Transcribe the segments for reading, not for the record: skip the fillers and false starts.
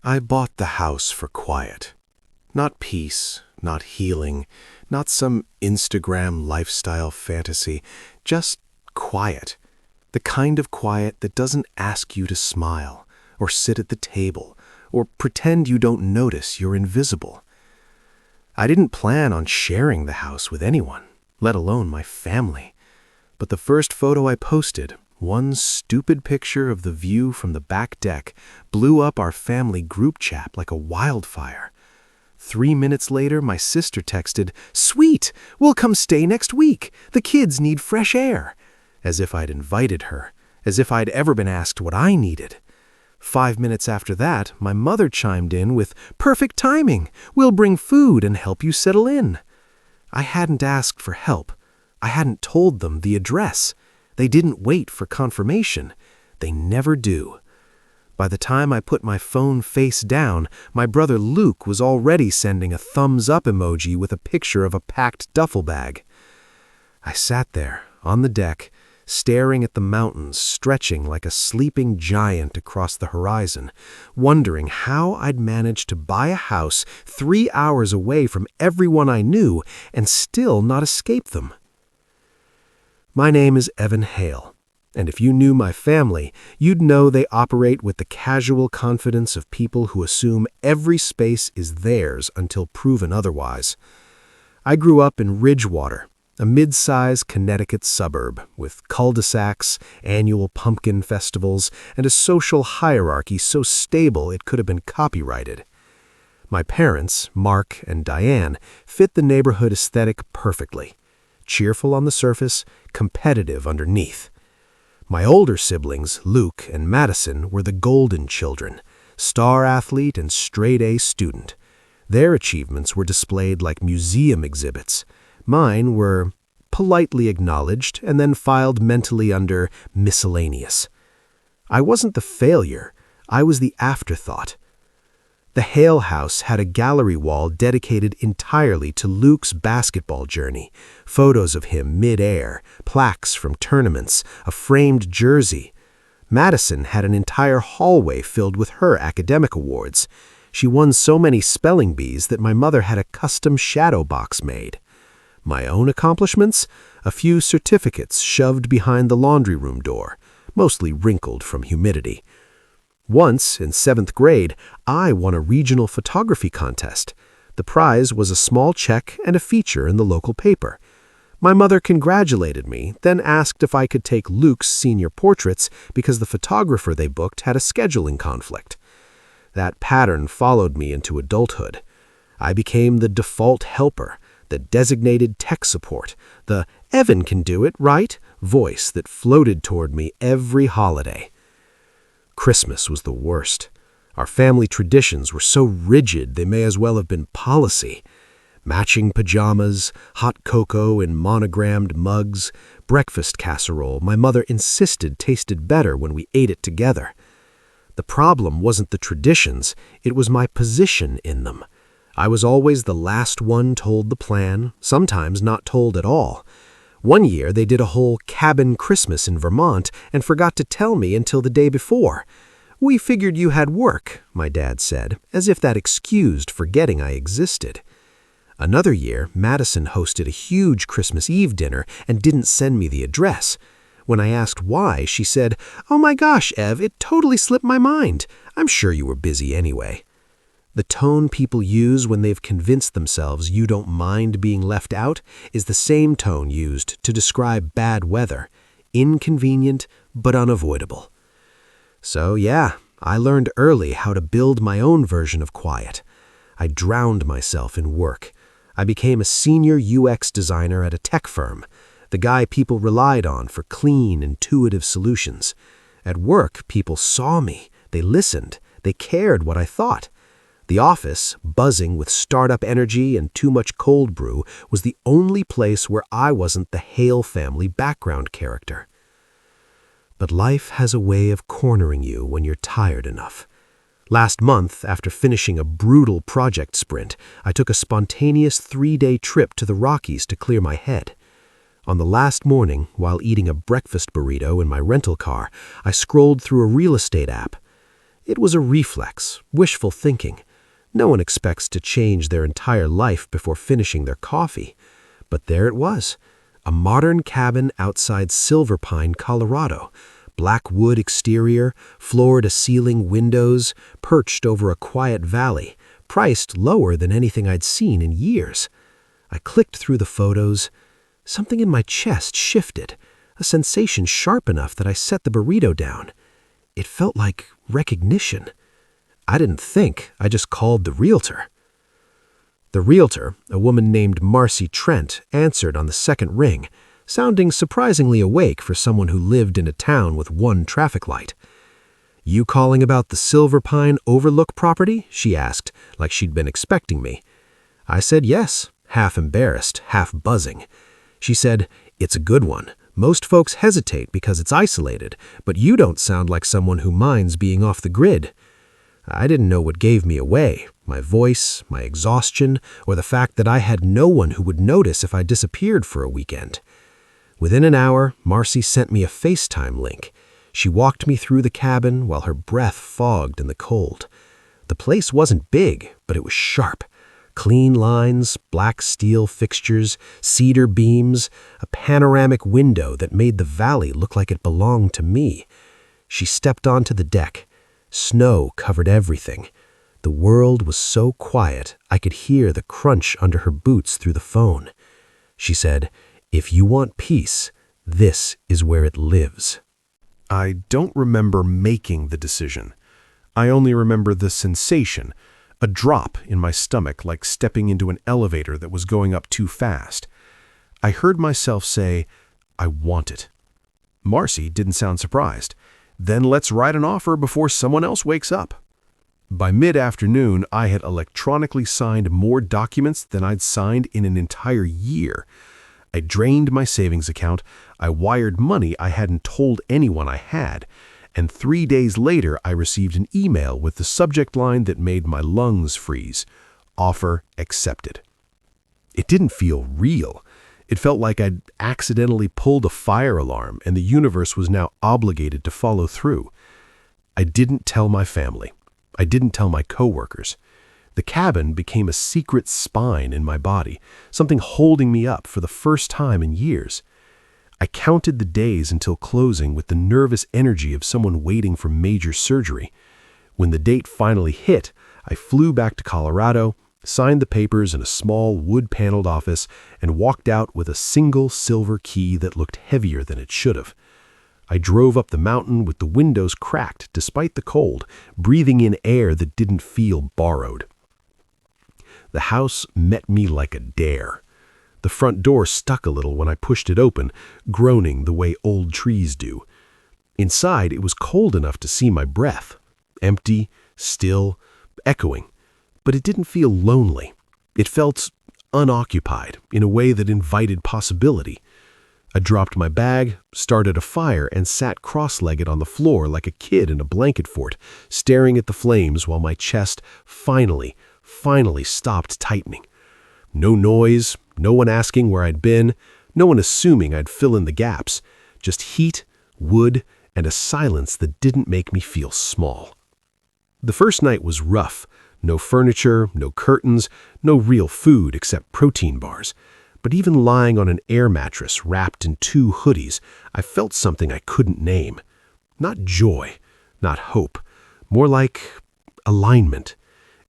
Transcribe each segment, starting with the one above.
I bought the house for quiet. Not peace, not healing, not some Instagram lifestyle fantasy, just quiet. The kind of quiet that doesn't ask you to smile, or sit at the table, or pretend you don't notice you're invisible. I didn't plan on sharing the house with anyone, let alone my family. But the first photo I posted, one stupid picture of the view from the back deck, blew up our family group chat like a wildfire. 3 minutes later, my sister texted, "Sweet, we'll come stay next week. The kids need fresh air." As if I'd invited her, as if I'd ever been asked what I needed. 5 minutes after that, my mother chimed in with, "Perfect timing. We'll bring food and help you settle in." I hadn't asked for help. I hadn't told them the address. They didn't wait for confirmation. They never do. By the time I put my phone face down, my brother Luke was already sending a thumbs-up emoji with a picture of a packed duffel bag. I sat there, on the deck, staring at the mountains stretching like a sleeping giant across the horizon, wondering how I'd managed to buy a house 3 hours away from everyone I knew and still not escape them. My name is Evan Hale, and if you knew my family, you'd know they operate with the casual confidence of people who assume every space is theirs until proven otherwise. I grew up in Ridgewater, a mid-sized Connecticut suburb with cul-de-sacs, annual pumpkin festivals, and a social hierarchy so stable it could have been copyrighted. My parents, Mark and Diane, fit the neighborhood aesthetic perfectly. Cheerful on the surface, competitive underneath. My older siblings, Luke and Madison, were the golden children, star athlete and straight-A student. Their achievements were displayed like museum exhibits. Mine were politely acknowledged and then filed mentally under miscellaneous. I wasn't the failure, I was the afterthought. The Hale house had a gallery wall dedicated entirely to Luke's basketball journey, photos of him mid-air, plaques from tournaments, a framed jersey. Madison had an entire hallway filled with her academic awards. She won so many spelling bees that my mother had a custom shadow box made. My own accomplishments? A few certificates shoved behind the laundry room door, mostly wrinkled from humidity. Once, in 7th grade, I won a regional photography contest. The prize was a small check and a feature in the local paper. My mother congratulated me, then asked if I could take Luke's senior portraits because the photographer they booked had a scheduling conflict. That pattern followed me into adulthood. I became the default helper, the designated tech support, the "Evan can do it, right?" voice that floated toward me every holiday. Christmas was the worst. Our family traditions were so rigid they may as well have been policy. Matching pajamas, hot cocoa in monogrammed mugs, breakfast casserole my mother insisted tasted better when we ate it together. The problem wasn't the traditions, it was my position in them. I was always the last one told the plan, sometimes not told at all. One year they did a whole cabin Christmas in Vermont and forgot to tell me until the day before. "We figured you had work," my dad said, as if that excused forgetting I existed. Another year, Madison hosted a huge Christmas Eve dinner and didn't send me the address. When I asked why, she said, "Oh my gosh, Ev, it totally slipped my mind. I'm sure you were busy anyway." The tone people use when they've convinced themselves you don't mind being left out is the same tone used to describe bad weather, inconvenient but unavoidable. So yeah, I learned early how to build my own version of quiet. I drowned myself in work. I became a senior UX designer at a tech firm, the guy people relied on for clean, intuitive solutions. At work, people saw me, they listened, they cared what I thought. The office, buzzing with startup energy and too much cold brew, was the only place where I wasn't the Hale family background character. But life has a way of cornering you when you're tired enough. Last month, after finishing a brutal project sprint, I took a spontaneous 3-day trip to the Rockies to clear my head. On the last morning, while eating a breakfast burrito in my rental car, I scrolled through a real estate app. It was a reflex, wishful thinking. No one expects to change their entire life before finishing their coffee. But there it was, a modern cabin outside Silver Pine, Colorado. Black wood exterior, floor-to-ceiling windows, perched over a quiet valley, priced lower than anything I'd seen in years. I clicked through the photos. Something in my chest shifted, a sensation sharp enough that I set the burrito down. It felt like recognition. I didn't think, I just called the realtor. The realtor, a woman named Marcy Trent, answered on the second ring, sounding surprisingly awake for someone who lived in a town with one traffic light. "You calling about the Silver Pine Overlook property?" she asked, like she'd been expecting me. I said yes, half embarrassed, half buzzing. She said, "It's a good one. Most folks hesitate because it's isolated, but you don't sound like someone who minds being off the grid." I didn't know what gave me away, my voice, my exhaustion, or the fact that I had no one who would notice if I disappeared for a weekend. Within an hour, Marcy sent me a FaceTime link. She walked me through the cabin while her breath fogged in the cold. The place wasn't big, but it was sharp. Clean lines, black steel fixtures, cedar beams, a panoramic window that made the valley look like it belonged to me. She stepped onto the deck. Snow covered everything. The world was so quiet I could hear the crunch under her boots through the phone. She said, "If you want peace, this is where it lives." I don't remember making the decision. I only remember the sensation, a drop in my stomach like stepping into an elevator that was going up too fast. I heard myself say, "I want it." Marcy didn't sound surprised. "Then let's write an offer before someone else wakes up." By mid-afternoon, I had electronically signed more documents than I'd signed in an entire year. I drained my savings account, I wired money I hadn't told anyone I had, and 3 days later I received an email with the subject line that made my lungs freeze: "Offer accepted." It didn't feel real. It felt like I'd accidentally pulled a fire alarm and the universe was now obligated to follow through. I didn't tell my family. I didn't tell my coworkers. The cabin became a secret spine in my body, something holding me up for the first time in years. I counted the days until closing with the nervous energy of someone waiting for major surgery. When the date finally hit, I flew back to Colorado, signed the papers in a small wood-paneled office, and walked out with a single silver key that looked heavier than it should have. I drove up the mountain with the windows cracked despite the cold, breathing in air that didn't feel borrowed. The house met me like a dare. The front door stuck a little when I pushed it open, groaning the way old trees do. Inside, it was cold enough to see my breath. Empty, still, echoing. But it didn't feel lonely. It felt unoccupied in a way that invited possibility. I dropped my bag, started a fire, and sat cross-legged on the floor like a kid in a blanket fort, staring at the flames while my chest finally stopped tightening. No noise, no one asking where I'd been, no one assuming I'd fill in the gaps. Just heat, wood, and a silence that didn't make me feel small. The first night was rough. No furniture, no curtains, no real food except protein bars. But even lying on an air mattress wrapped in 2 hoodies, I felt something I couldn't name. Not joy, not hope, more like alignment.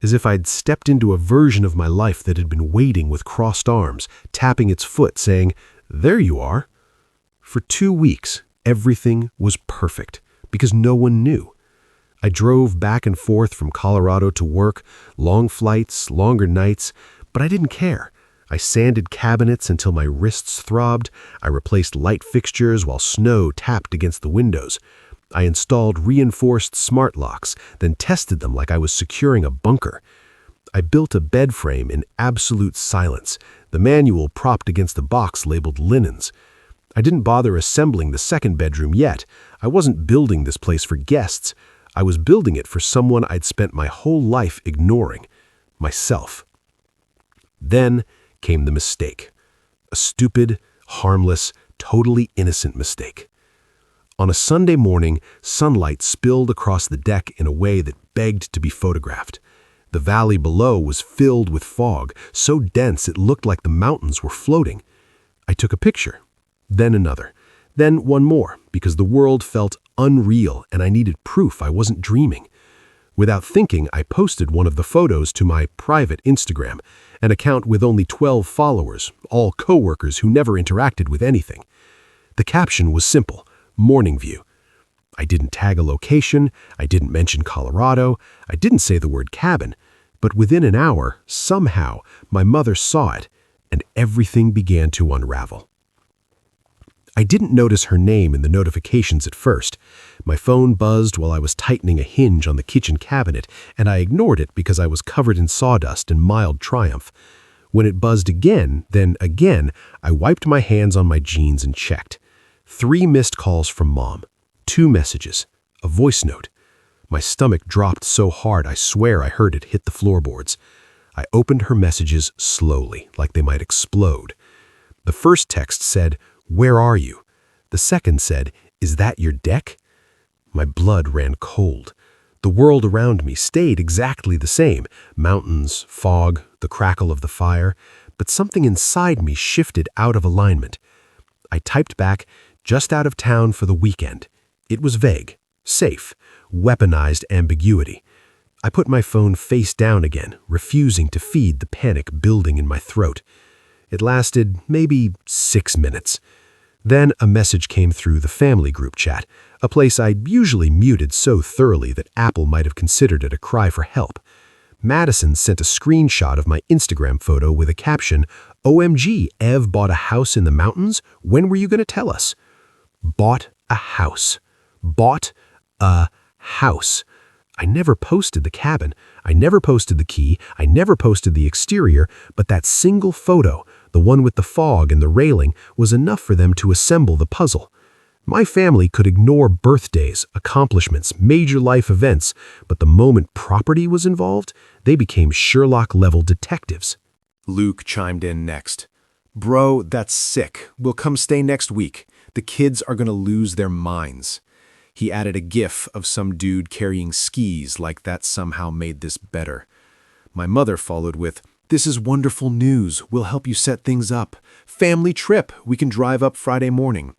As if I'd stepped into a version of my life that had been waiting with crossed arms, tapping its foot, saying, "There you are." For 2 weeks, everything was perfect, because no one knew. I drove back and forth from Colorado to work, long flights, longer nights, but I didn't care. I sanded cabinets until my wrists throbbed. I replaced light fixtures while snow tapped against the windows. I installed reinforced smart locks, then tested them like I was securing a bunker. I built a bed frame in absolute silence, the manual propped against a box labeled linens. I didn't bother assembling the second bedroom yet. I wasn't building this place for guests. I was building it for someone I'd spent my whole life ignoring, myself. Then came the mistake. A stupid, harmless, totally innocent mistake. On a Sunday morning, sunlight spilled across the deck in a way that begged to be photographed. The valley below was filled with fog, so dense it looked like the mountains were floating. I took a picture, then another, then one more, because the world felt unreal and I needed proof I wasn't dreaming. Without thinking, I posted one of the photos to my private Instagram, an account with only 12 followers, all coworkers who never interacted with anything. The caption was simple: morning view. I didn't tag a location, I didn't mention Colorado, I didn't say the word cabin, but within an hour, somehow, my mother saw it, and everything began to unravel. I didn't notice her name in the notifications at first. My phone buzzed while I was tightening a hinge on the kitchen cabinet, and I ignored it because I was covered in sawdust and mild triumph. When it buzzed again, then again, I wiped my hands on my jeans and checked. 3 missed calls from Mom, 2 messages, a voice note. My stomach dropped so hard I swear I heard it hit the floorboards. I opened her messages slowly, like they might explode. The first text said, "Where are you?" The second said, "Is that your deck?" My blood ran cold. The world around me stayed exactly the same: mountains, fog, the crackle of the fire, but something inside me shifted out of alignment. I typed back, "Just out of town for the weekend." It was vague, safe, weaponized ambiguity. I put my phone face down again, refusing to feed the panic building in my throat. It lasted maybe 6 minutes. Then a message came through the family group chat, a place I usually muted so thoroughly that Apple might have considered it a cry for help. Madison sent a screenshot of my Instagram photo with a caption, "OMG, Ev bought a house in the mountains? When were you going to tell us?" Bought a house. Bought a house. I never posted the cabin. I never posted the key. I never posted the exterior, but that single photo, the one with the fog and the railing, was enough for them to assemble the puzzle. My family could ignore birthdays, accomplishments, major life events, but the moment property was involved, they became Sherlock-level detectives. Luke chimed in next. "Bro, that's sick. We'll come stay next week. The kids are gonna lose their minds." He added a gif of some dude carrying skis like that somehow made this better. My mother followed with, "This is wonderful news. We'll help you set things up. Family trip. We can drive up Friday morning."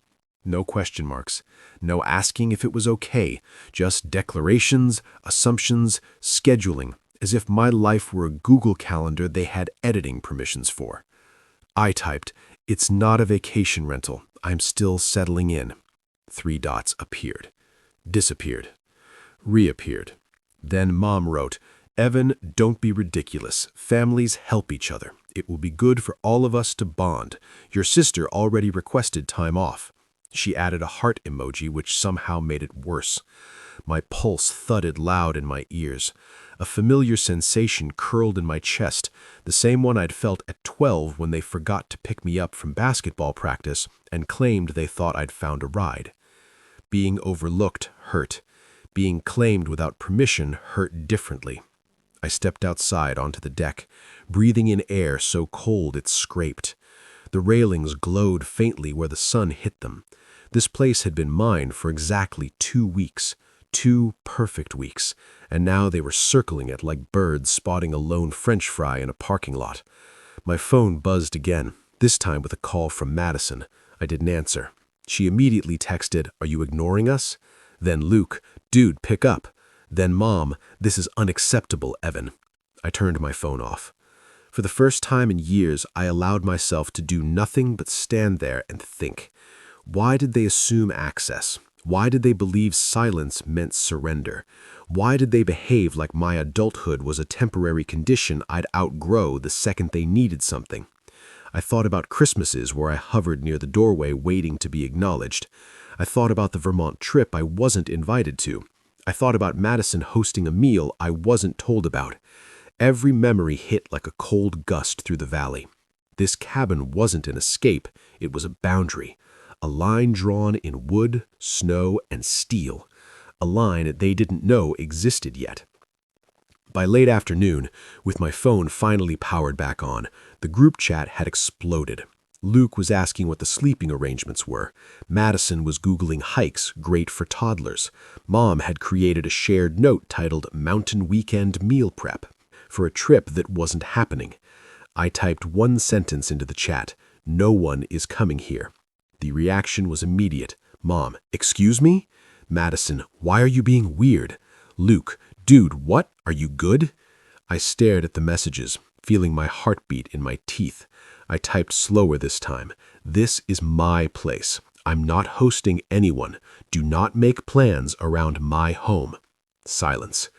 No question marks. No asking if it was okay. Just declarations, assumptions, scheduling, as if my life were a Google Calendar they had editing permissions for. I typed, "It's not a vacation rental. I'm still settling in." 3 dots appeared. Disappeared. Reappeared. Then Mom wrote, "Evan, don't be ridiculous. Families help each other. It will be good for all of us to bond. Your sister already requested time off." She added a heart emoji, which somehow made it worse. My pulse thudded loud in my ears. A familiar sensation curled in my chest, the same one I'd felt at 12 when they forgot to pick me up from basketball practice and claimed they thought I'd found a ride. Being overlooked hurt. Being claimed without permission hurt differently. I stepped outside onto the deck, breathing in air so cold it scraped. The railings glowed faintly where the sun hit them. This place had been mine for exactly 2 weeks, 2 perfect weeks, and now they were circling it like birds spotting a lone French fry in a parking lot. My phone buzzed again, this time with a call from Madison. I didn't answer. She immediately texted, "Are you ignoring us?" Then Luke, "Dude, pick up." Then Mom, "This is unacceptable, Evan." I turned my phone off. For the first time in years, I allowed myself to do nothing but stand there and think. Why did they assume access? Why did they believe silence meant surrender? Why did they behave like my adulthood was a temporary condition I'd outgrow the second they needed something? I thought about Christmases where I hovered near the doorway waiting to be acknowledged. I thought about the Vermont trip I wasn't invited to. I thought about Madison hosting a meal I wasn't told about. Every memory hit like a cold gust through the valley. This cabin wasn't an escape, it was a boundary. A line drawn in wood, snow, and steel. A line they didn't know existed yet. By late afternoon, with my phone finally powered back on, the group chat had exploded. Luke was asking what the sleeping arrangements were. Madison was Googling hikes great for toddlers. Mom had created a shared note titled Mountain Weekend Meal Prep for a trip that wasn't happening. I typed one sentence into the chat. No one is coming here. The reaction was immediate. Mom, excuse me? Madison, why are you being weird? Luke, dude, what? Are you good? I stared at the messages, feeling my heartbeat in my teeth. I typed slower this time. This is my place. I'm not hosting anyone. Do not make plans around my home. Silence.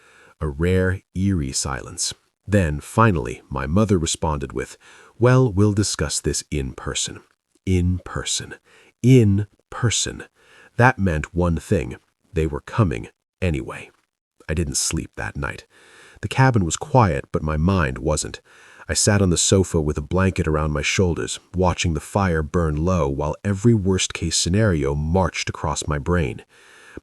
A rare, eerie silence. Then, finally, my mother responded with, well, we'll discuss this in person. In person. In person. That meant one thing. They were coming anyway. I didn't sleep that night. The cabin was quiet, but my mind wasn't. I sat on the sofa with a blanket around my shoulders, watching the fire burn low while every worst-case scenario marched across my brain.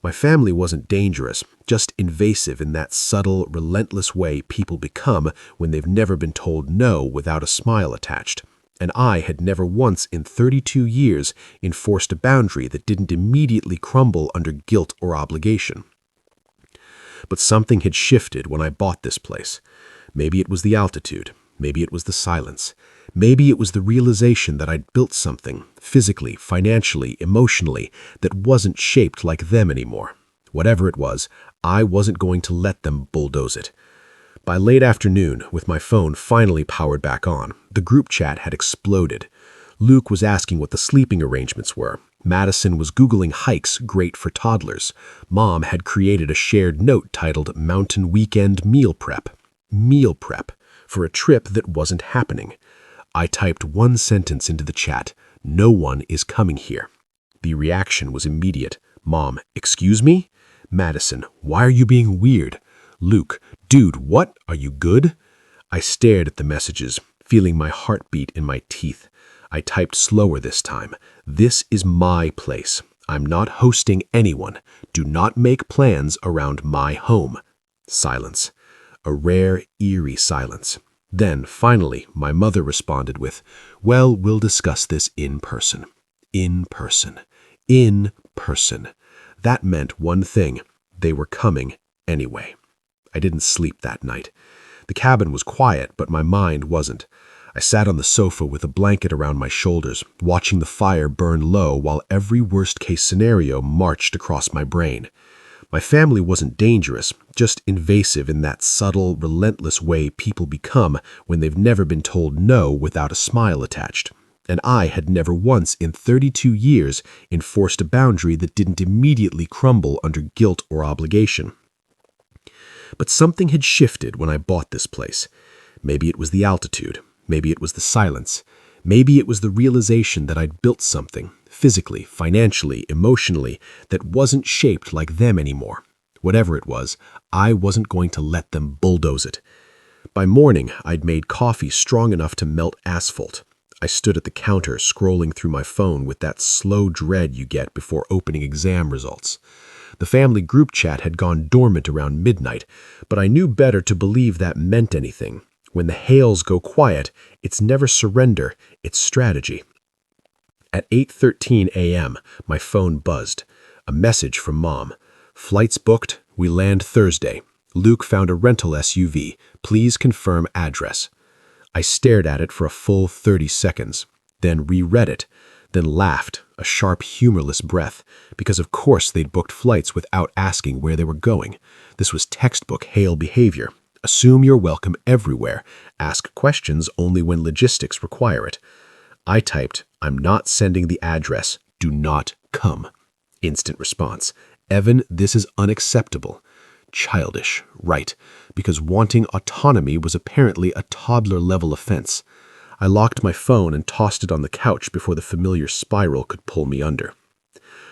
My family wasn't dangerous, just invasive in that subtle, relentless way people become when they've never been told no without a smile attached. And I had never once in 32 years enforced a boundary that didn't immediately crumble under guilt or obligation. But something had shifted when I bought this place. Maybe it was the altitude. Maybe it was the silence. Maybe it was the realization that I'd built something, physically, financially, emotionally, that wasn't shaped like them anymore. Whatever it was, I wasn't going to let them bulldoze it. By late afternoon, with my phone finally powered back on, the group chat had exploded. Luke was asking what the sleeping arrangements were. Madison was Googling hikes great for toddlers. Mom had created a shared note titled Mountain Weekend Meal Prep. Meal prep. For a trip that wasn't happening. I typed one sentence into the chat. No one is coming here. The reaction was immediate. Mom, excuse me? Madison, why are you being weird? Luke, dude, what? Are you good? I stared at the messages, feeling my heartbeat in my teeth. I typed slower this time. This is my place. I'm not hosting anyone. Do not make plans around my home. Silence. A rare, eerie silence. Then, finally, my mother responded with, well, we'll discuss this in person. In person. In person. That meant one thing. They were coming anyway. I didn't sleep that night. The cabin was quiet, but my mind wasn't. I sat on the sofa with a blanket around my shoulders, watching the fire burn low while every worst-case scenario marched across my brain. My family wasn't dangerous, just invasive in that subtle, relentless way people become when they've never been told no without a smile attached. And I had never once in 32 years enforced a boundary that didn't immediately crumble under guilt or obligation. But something had shifted when I bought this place. Maybe it was the altitude. Maybe it was the silence. Maybe it was the realization that I'd built something, physically, financially, emotionally, that wasn't shaped like them anymore. Whatever it was, I wasn't going to let them bulldoze it. By morning, I'd made coffee strong enough to melt asphalt. I stood at the counter scrolling through my phone with that slow dread you get before opening exam results. The family group chat had gone dormant around midnight, but I knew better to believe that meant anything. When the hails go quiet, it's never surrender, it's strategy. At 8:13 a.m., my phone buzzed. A message from Mom. Flights booked. We land Thursday. Luke found a rental SUV. Please confirm address. I stared at it for a full 30 seconds, then reread it, then laughed, a sharp, humorless breath, because of course they'd booked flights without asking where they were going. This was textbook Hale behavior. Assume you're welcome everywhere. Ask questions only when logistics require it. I typed, I'm not sending the address. Do not come. Instant response. Evan, this is unacceptable. Childish, right, because wanting autonomy was apparently a toddler-level offense. I locked my phone and tossed it on the couch before the familiar spiral could pull me under.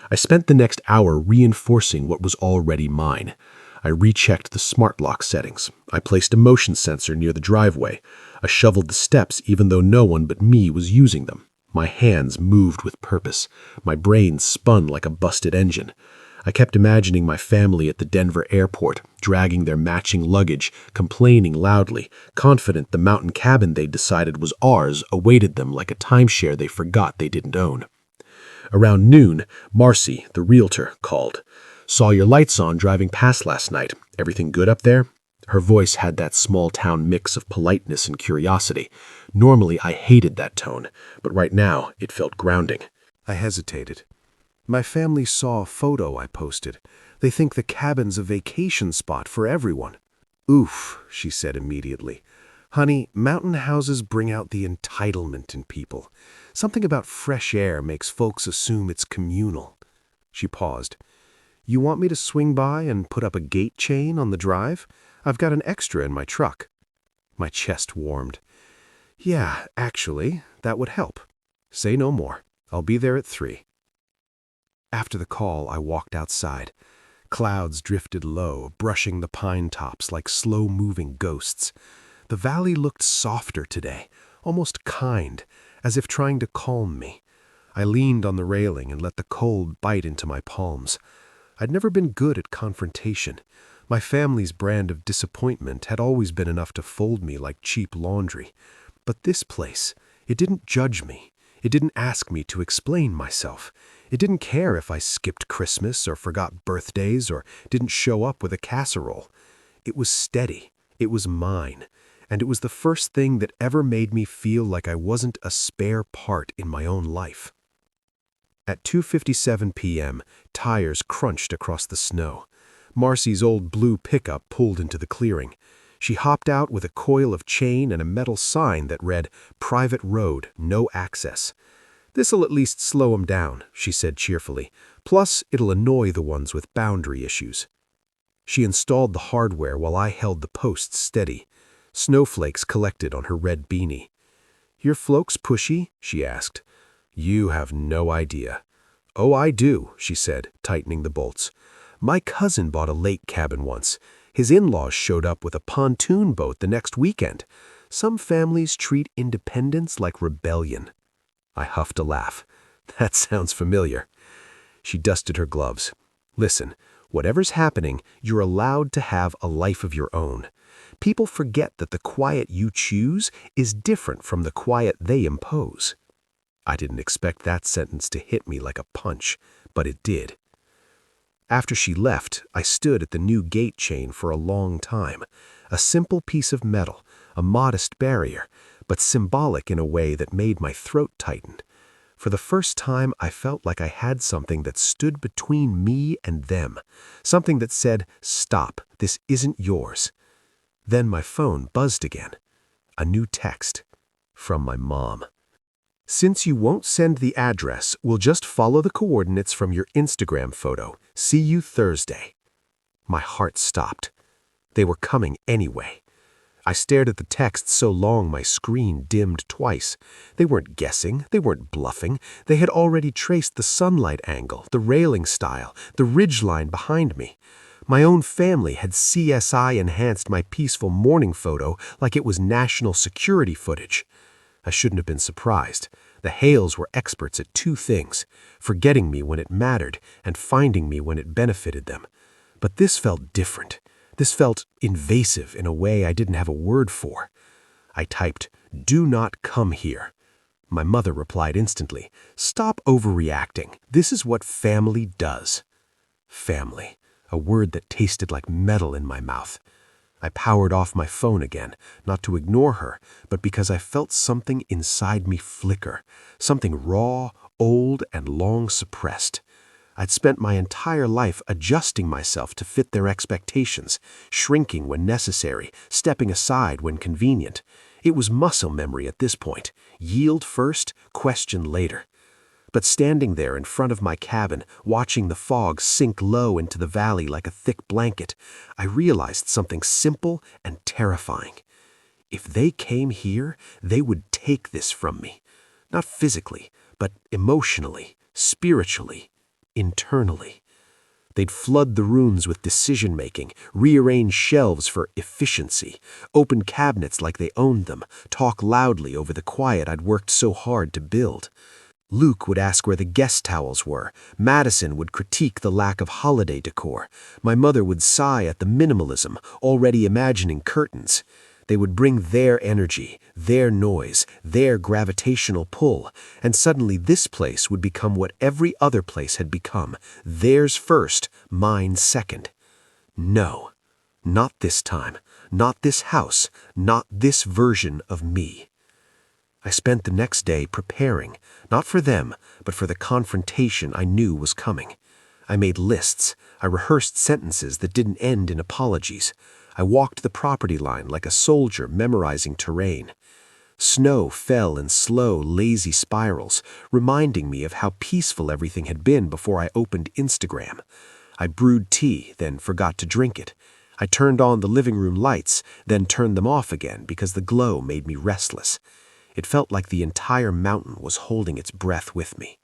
I spent the next hour reinforcing what was already mine. I rechecked the smart lock settings. I placed a motion sensor near the driveway. I shoveled the steps even though no one but me was using them. My hands moved with purpose. My brain spun like a busted engine. I kept imagining my family at the Denver airport, dragging their matching luggage, complaining loudly, confident the mountain cabin they'd decided was ours awaited them like a timeshare they forgot they didn't own. Around noon, Marcy, the realtor, called. "Saw your lights on driving past last night. Everything good up there?" Her voice had that small-town mix of politeness and curiosity. Normally, I hated that tone, but right now, it felt grounding. I hesitated. My family saw a photo I posted. They think the cabin's a vacation spot for everyone. "Oof," she said immediately. "Honey, mountain houses bring out the entitlement in people. Something about fresh air makes folks assume it's communal." She paused. "You want me to swing by and put up a gate chain on the drive? I've got an extra in my truck." My chest warmed. "Yeah, actually, that would help. Say no more. I'll be there at 3. After the call, I walked outside. Clouds drifted low, brushing the pine tops like slow-moving ghosts. The valley looked softer today, almost kind, as if trying to calm me. I leaned on the railing and let the cold bite into my palms. I'd never been good at confrontation. My family's brand of disappointment had always been enough to fold me like cheap laundry. But this place, it didn't judge me. It didn't ask me to explain myself. It didn't care if I skipped Christmas or forgot birthdays or didn't show up with a casserole. It was steady. It was mine. And it was the first thing that ever made me feel like I wasn't a spare part in my own life. At 2:57 p.m., tires crunched across the snow. Marcy's old blue pickup pulled into the clearing. She hopped out with a coil of chain and a metal sign that read, "Private road, no access." "This'll at least slow 'em down," she said cheerfully. "Plus, it'll annoy the ones with boundary issues." She installed the hardware while I held the posts steady. Snowflakes collected on her red beanie. "Your floats pushy?" she asked. "You have no idea." "Oh, I do," she said, tightening the bolts. "My cousin bought a lake cabin once. His in-laws showed up with a pontoon boat the next weekend. Some families treat independence like rebellion." I huffed a laugh. "That sounds familiar." She dusted her gloves. "Listen, whatever's happening, you're allowed to have a life of your own. People forget that the quiet you choose is different from the quiet they impose." I didn't expect that sentence to hit me like a punch, but it did. After she left, I stood at the new gate chain for a long time. A simple piece of metal, a modest barrier, but symbolic in a way that made my throat tighten. For the first time, I felt like I had something that stood between me and them. Something that said, "Stop, this isn't yours." Then my phone buzzed again. A new text. From my mom. "Since you won't send the address, we'll just follow the coordinates from your Instagram photo. See you Thursday." My heart stopped. They were coming anyway. I stared at the text so long my screen dimmed twice. They weren't guessing. They weren't bluffing. They had already traced the sunlight angle, the railing style, the ridgeline behind me. My own family had CSI-enhanced my peaceful morning photo like it was national security footage. I shouldn't have been surprised. The Hales were experts at two things, forgetting me when it mattered and finding me when it benefited them. But this felt different. This felt invasive in a way I didn't have a word for. I typed, "Do not come here." My mother replied instantly, "Stop overreacting. This is what family does." Family, a word that tasted like metal in my mouth. I powered off my phone again, not to ignore her, but because I felt something inside me flicker, something raw, old, and long suppressed. I'd spent my entire life adjusting myself to fit their expectations, shrinking when necessary, stepping aside when convenient. It was muscle memory at this point. Yield first, question later. But standing there in front of my cabin, watching the fog sink low into the valley like a thick blanket, I realized something simple and terrifying. If they came here, they would take this from me. Not physically, but emotionally, spiritually, internally. They'd flood the rooms with decision-making, rearrange shelves for efficiency, open cabinets like they owned them, talk loudly over the quiet I'd worked so hard to build. Luke would ask where the guest towels were. Madison would critique the lack of holiday decor. My mother would sigh at the minimalism, already imagining curtains. They would bring their energy, their noise, their gravitational pull, and suddenly this place would become what every other place had become, theirs first, mine second. No, not this time, not this house, not this version of me. I spent the next day preparing, not for them, but for the confrontation I knew was coming. I made lists. I rehearsed sentences that didn't end in apologies. I walked the property line like a soldier memorizing terrain. Snow fell in slow, lazy spirals, reminding me of how peaceful everything had been before I opened Instagram. I brewed tea, then forgot to drink it. I turned on the living room lights, then turned them off again because the glow made me restless. It felt like the entire mountain was holding its breath with me.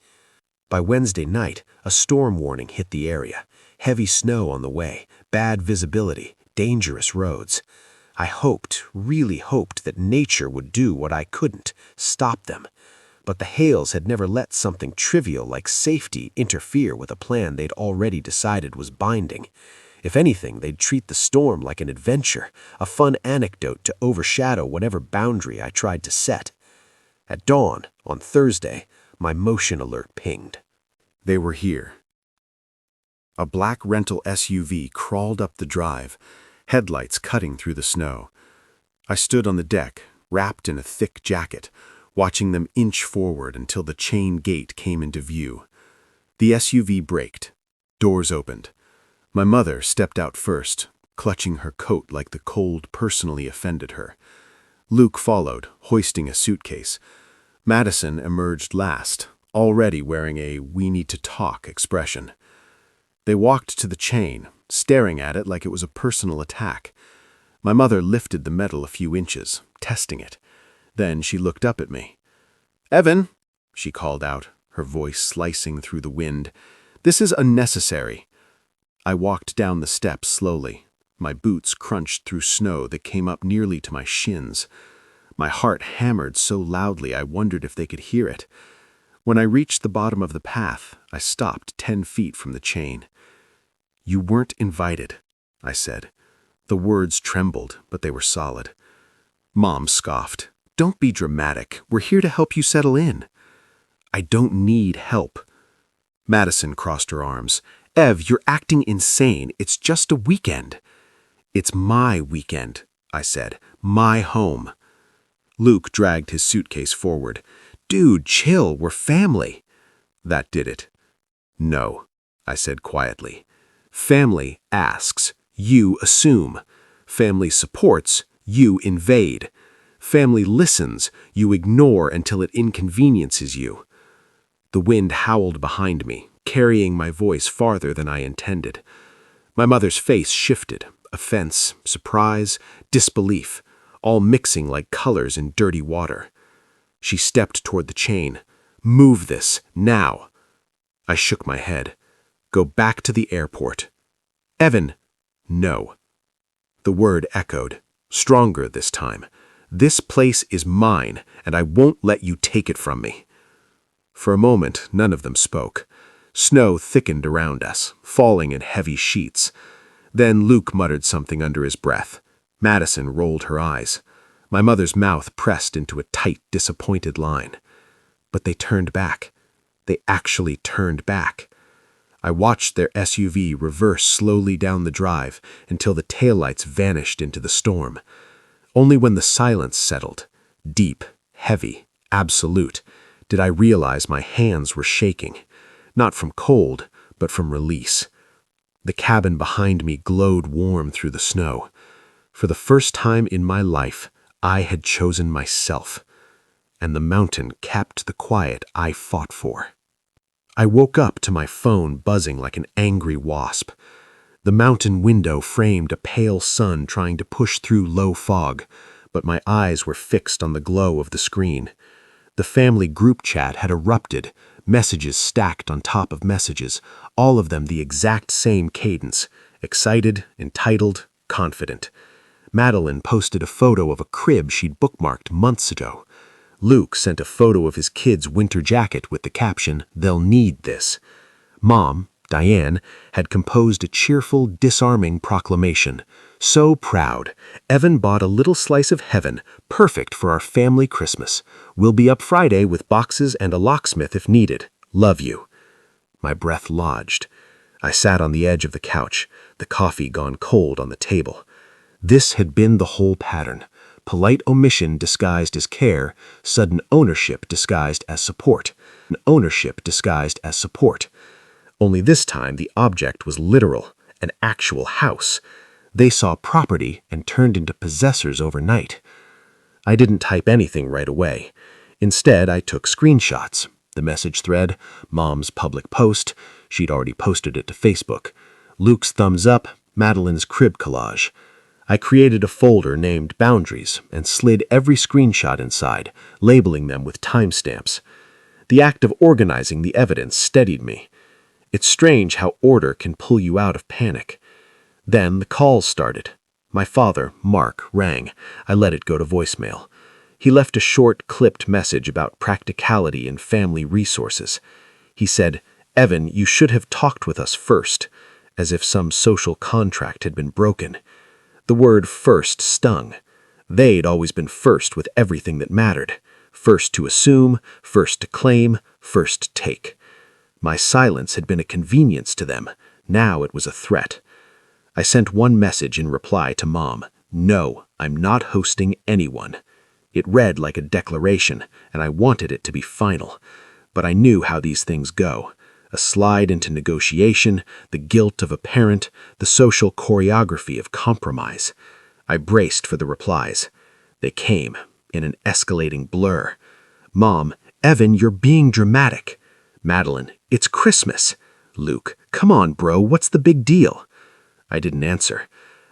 By Wednesday night, a storm warning hit the area. Heavy snow on the way, bad visibility, dangerous roads. I hoped, really hoped, that nature would do what I couldn't, stop them. But the Hales had never let something trivial like safety interfere with a plan they'd already decided was binding. If anything, they'd treat the storm like an adventure, a fun anecdote to overshadow whatever boundary I tried to set. At dawn, on Thursday, my motion alert pinged. They were here. A black rental SUV crawled up the drive, headlights cutting through the snow. I stood on the deck, wrapped in a thick jacket, watching them inch forward until the chain gate came into view. The SUV braked. Doors opened. My mother stepped out first, clutching her coat like the cold personally offended her. Luke followed, hoisting a suitcase. Madison emerged last, already wearing a "we need to talk" expression. They walked to the chain, staring at it like it was a personal attack. My mother lifted the metal a few inches, testing it. Then she looked up at me. "Evan," she called out, her voice slicing through the wind, "this is unnecessary." I walked down the steps slowly. My boots crunched through snow that came up nearly to my shins. My heart hammered so loudly I wondered if they could hear it. When I reached the bottom of the path, I stopped 10 feet from the chain. "You weren't invited," I said. The words trembled, but they were solid. Mom scoffed. "Don't be dramatic. We're here to help you settle in." "I don't need help." Madison crossed her arms. "Ev, you're acting insane. It's just a weekend." "It's my weekend," I said. "My home." Luke dragged his suitcase forward. "Dude, chill. We're family." That did it. "No," I said quietly. "Family asks. You assume. Family supports. You invade. Family listens. You ignore until it inconveniences you." The wind howled behind me, carrying my voice farther than I intended. My mother's face shifted. Offense, surprise, disbelief, all mixing like colors in dirty water. She stepped toward the chain. "Move this, now." I shook my head. "Go back to the airport." "Evan." "No." The word echoed, stronger this time. "This place is mine, and I won't let you take it from me." For a moment, none of them spoke. Snow thickened around us, falling in heavy sheets. Then Luke muttered something under his breath. Madison rolled her eyes. My mother's mouth pressed into a tight, disappointed line. But they turned back. They actually turned back. I watched their SUV reverse slowly down the drive until the taillights vanished into the storm. Only when the silence settled, deep, heavy, absolute, did I realize my hands were shaking, not from cold, but from release. The cabin behind me glowed warm through the snow. For the first time in my life, I had chosen myself, and the mountain kept the quiet I fought for. I woke up to my phone buzzing like an angry wasp. The mountain window framed a pale sun trying to push through low fog, but my eyes were fixed on the glow of the screen. The family group chat had erupted, messages stacked on top of messages, all of them the exact same cadence, excited, entitled, confident. Madeline posted a photo of a crib she'd bookmarked months ago. Luke sent a photo of his kid's winter jacket with the caption, "They'll need this." Mom, Diane, had composed a cheerful, disarming proclamation. "So proud. Evan bought a little slice of heaven, perfect for our family Christmas. We'll be up Friday with boxes and a locksmith if needed. Love you." My breath lodged. I sat on the edge of the couch, the coffee gone cold on the table. This had been the whole pattern. Polite omission disguised as care, sudden ownership disguised as support. Ownership disguised as support. Only this time the object was literal, an actual house. They saw property and turned into possessors overnight. I didn't type anything right away. Instead, I took screenshots. The message thread, Mom's public post, she'd already posted it to Facebook, Luke's thumbs up, Madeline's crib collage. I created a folder named Boundaries and slid every screenshot inside, labeling them with timestamps. The act of organizing the evidence steadied me. It's strange how order can pull you out of panic. Then the calls started. My father, Mark, rang. I let it go to voicemail. He left a short, clipped message about practicality and family resources. He said, "Evan, you should have talked with us first," as if some social contract had been broken. The word first stung. They'd always been first with everything that mattered. First to assume, first to claim, first to take. My silence had been a convenience to them. Now it was a threat. I sent one message in reply to Mom. "No, I'm not hosting anyone." It read like a declaration, and I wanted it to be final. But I knew how these things go. A slide into negotiation, the guilt of a parent, the social choreography of compromise. I braced for the replies. They came, in an escalating blur. "Mom, Evan, you're being dramatic." Madeline, "It's Christmas." Luke, "Come on, bro, what's the big deal?" I didn't answer.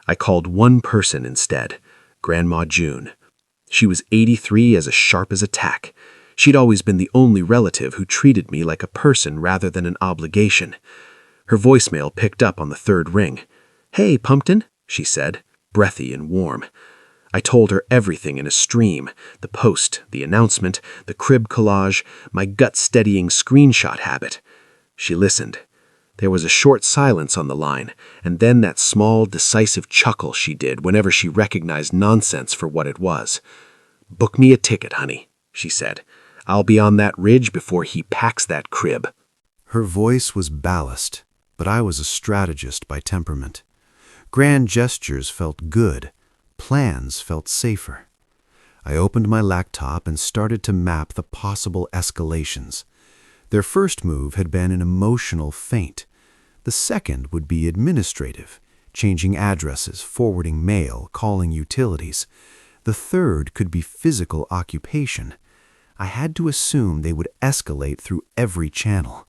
I called one person instead, Grandma June. She was 83 as sharp as a tack. She'd always been the only relative who treated me like a person rather than an obligation. Her voicemail picked up on the third ring. "Hey, Pumpkin," she said, breathy and warm. I told her everything in a stream, the post, the announcement, the crib collage, my gut-steadying screenshot habit. She listened. There was a short silence on the line, and then that small, decisive chuckle she did whenever she recognized nonsense for what it was. "Book me a ticket, honey," she said. "I'll be on that ridge before he packs that crib." Her voice was ballast, but I was a strategist by temperament. Grand gestures felt good. Plans felt safer. I opened my laptop and started to map the possible escalations. Their first move had been an emotional feint. The second would be administrative, changing addresses, forwarding mail, calling utilities. The third could be physical occupation. I had to assume they would escalate through every channel.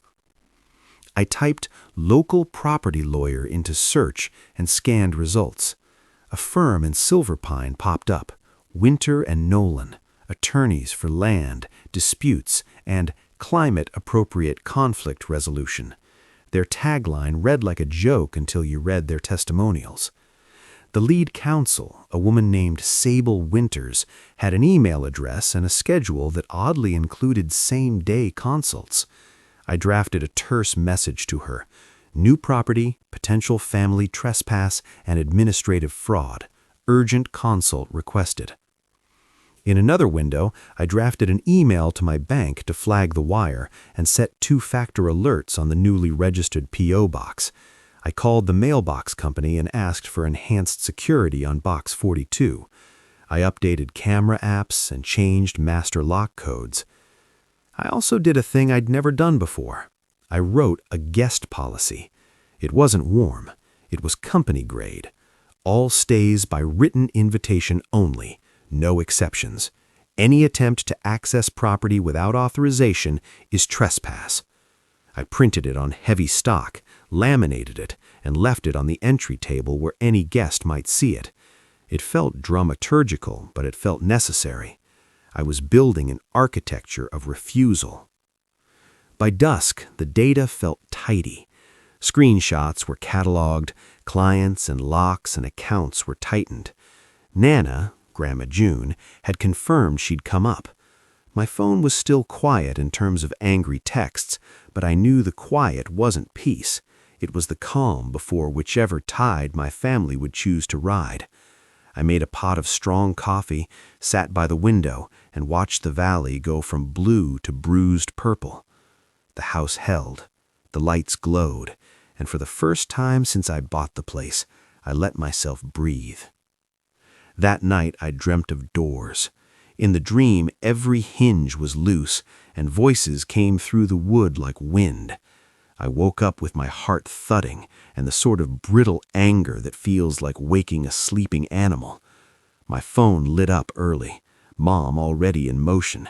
I typed local property lawyer into search and scanned results. A firm in Silver Pine popped up, Winter and Nolan, attorneys for land, disputes, and climate-appropriate conflict resolution. Their tagline read like a joke until you read their testimonials. The lead counsel, a woman named Sable Winters, had an email address and a schedule that oddly included same-day consults. I drafted a terse message to her. New property, potential family trespass, and administrative fraud. Urgent consult requested. In another window, I drafted an email to my bank to flag the wire and set two-factor alerts on the newly registered P.O. box. I called the mailbox company and asked for enhanced security on box 42. I updated camera apps and changed master lock codes. I also did a thing I'd never done before. I wrote a guest policy. It wasn't warm. It was company grade. All stays by written invitation only. No exceptions. Any attempt to access property without authorization is trespass. I printed it on heavy stock, laminated it, and left it on the entry table where any guest might see it. It felt dramaturgical, but it felt necessary. I was building an architecture of refusal. By dusk, the data felt tidy. Screenshots were cataloged, clients and locks and accounts were tightened. Nana, Grandma June, had confirmed she'd come up. My phone was still quiet in terms of angry texts, but I knew the quiet wasn't peace. It was the calm before whichever tide my family would choose to ride. I made a pot of strong coffee, sat by the window, and watched the valley go from blue to bruised purple. The house held, the lights glowed, and for the first time since I bought the place, I let myself breathe. That night I dreamt of doors. In the dream, every hinge was loose, and voices came through the wood like wind. I woke up with my heart thudding and the sort of brittle anger that feels like waking a sleeping animal. My phone lit up early, Mom already in motion.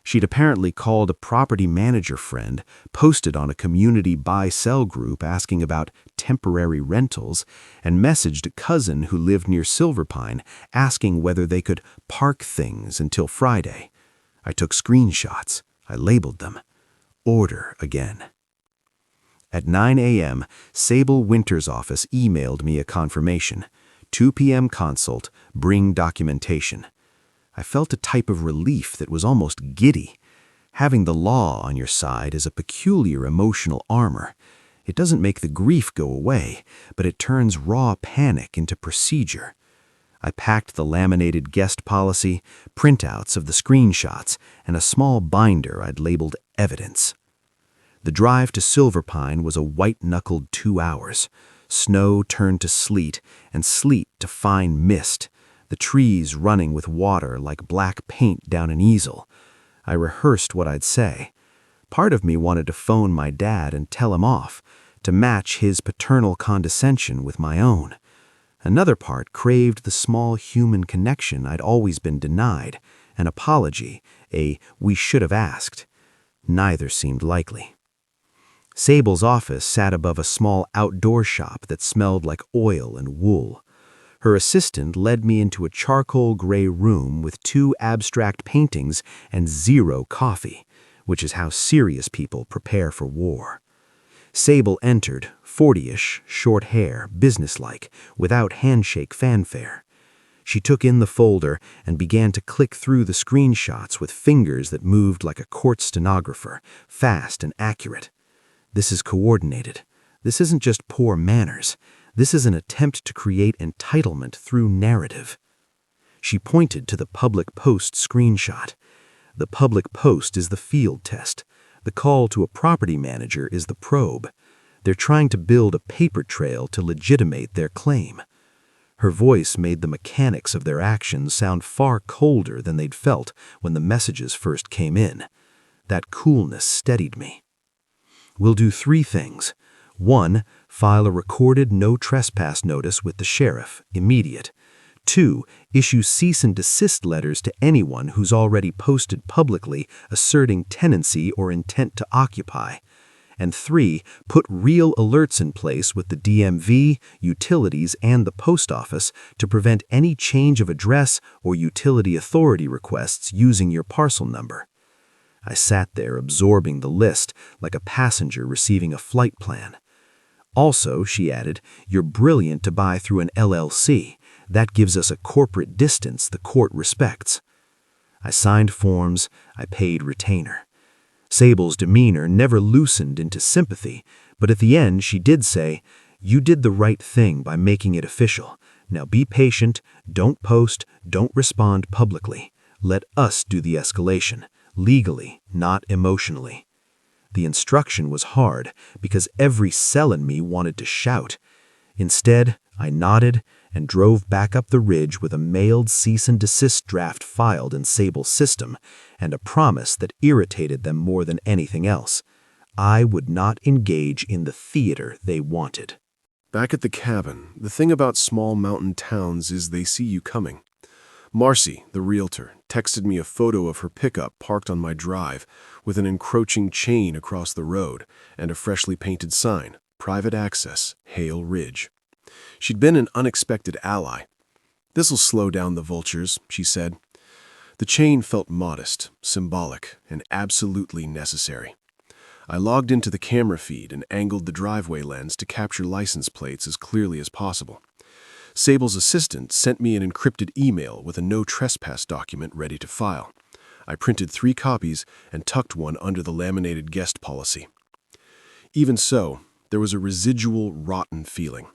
She'd apparently called a property manager friend, posted on a community buy-sell group asking about temporary rentals, and messaged a cousin who lived near Silverpine asking whether they could park things until Friday. I took screenshots. I labeled them. Order again. At 9 a.m., Sable Winter's office emailed me a confirmation. 2 p.m. consult, bring documentation. I felt a type of relief that was almost giddy. Having the law on your side is a peculiar emotional armor. It doesn't make the grief go away, but it turns raw panic into procedure. I packed the laminated guest policy, printouts of the screenshots, and a small binder I'd labeled evidence. The drive to Silverpine was a white-knuckled 2 hours. Snow turned to sleet, and sleet to fine mist, the trees running with water like black paint down an easel. I rehearsed what I'd say. Part of me wanted to phone my dad and tell him off, to match his paternal condescension with my own. Another part craved the small human connection I'd always been denied, an apology, a "we should have asked." Neither seemed likely. Sable's office sat above a small outdoor shop that smelled like oil and wool. Her assistant led me into a charcoal gray room with 2 abstract paintings and 0 coffee, which is how serious people prepare for war. Sable entered, 40-ish, short hair, businesslike, without handshake fanfare. She took in the folder and began to click through the screenshots with fingers that moved like a court stenographer, fast and accurate. This is coordinated. This isn't just poor manners. This is an attempt to create entitlement through narrative. She pointed to the public post screenshot. The public post is the field test. The call to a property manager is the probe. They're trying to build a paper trail to legitimate their claim. Her voice made the mechanics of their actions sound far colder than they'd felt when the messages first came in. That coolness steadied me. We'll do 3 things. 1, file a recorded no trespass notice with the sheriff, immediate. 2, issue cease and desist letters to anyone who's already posted publicly asserting tenancy or intent to occupy. And 3, put real alerts in place with the DMV, utilities, and the post office to prevent any change of address or utility authority requests using your parcel number. I sat there absorbing the list like a passenger receiving a flight plan. Also, she added, you're brilliant to buy through an LLC. That gives us a corporate distance the court respects. I signed forms, I paid retainer. Sable's demeanor never loosened into sympathy, but at the end she did say, you did the right thing by making it official. Now be patient, don't post, don't respond publicly. Let us do the escalation. Legally, not emotionally. The instruction was hard because every cell in me wanted to shout. Instead, I nodded and drove back up the ridge with a mailed cease and desist draft filed in Sable's system and a promise that irritated them more than anything else. I would not engage in the theater they wanted. Back at the cabin, the thing about small mountain towns is they see you coming. Marcy, the realtor, texted me a photo of her pickup parked on my drive with an encroaching chain across the road and a freshly painted sign, Private Access, Hale Ridge. She'd been an unexpected ally. This'll slow down the vultures, she said. The chain felt modest, symbolic, and absolutely necessary. I logged into the camera feed and angled the driveway lens to capture license plates as clearly as possible. Sable's assistant sent me an encrypted email with a no trespass document ready to file. I printed 3 copies and tucked one under the laminated guest policy. Even so, there was a residual rotten feeling.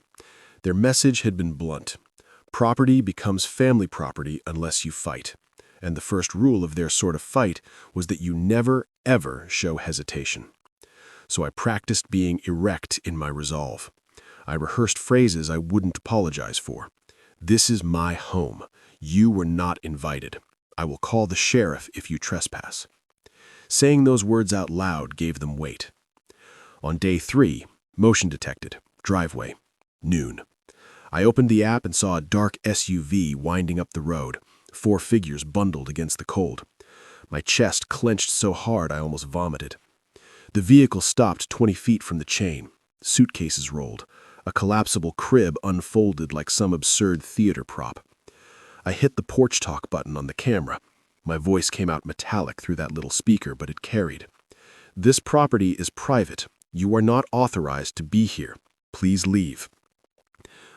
Their message had been blunt. Property becomes family property unless you fight. And the first rule of their sort of fight was that you never, ever show hesitation. So I practiced being erect in my resolve. I rehearsed phrases I wouldn't apologize for. This is my home. You were not invited. I will call the sheriff if you trespass. Saying those words out loud gave them weight. On day 3, motion detected, driveway, noon. I opened the app and saw a dark SUV winding up the road, 4 figures bundled against the cold. My chest clenched so hard I almost vomited. The vehicle stopped 20 feet from the chain. Suitcases rolled. A collapsible crib unfolded like some absurd theater prop. I hit the porch talk button on the camera. My voice came out metallic through that little speaker, but it carried. This property is private. You are not authorized to be here. Please leave.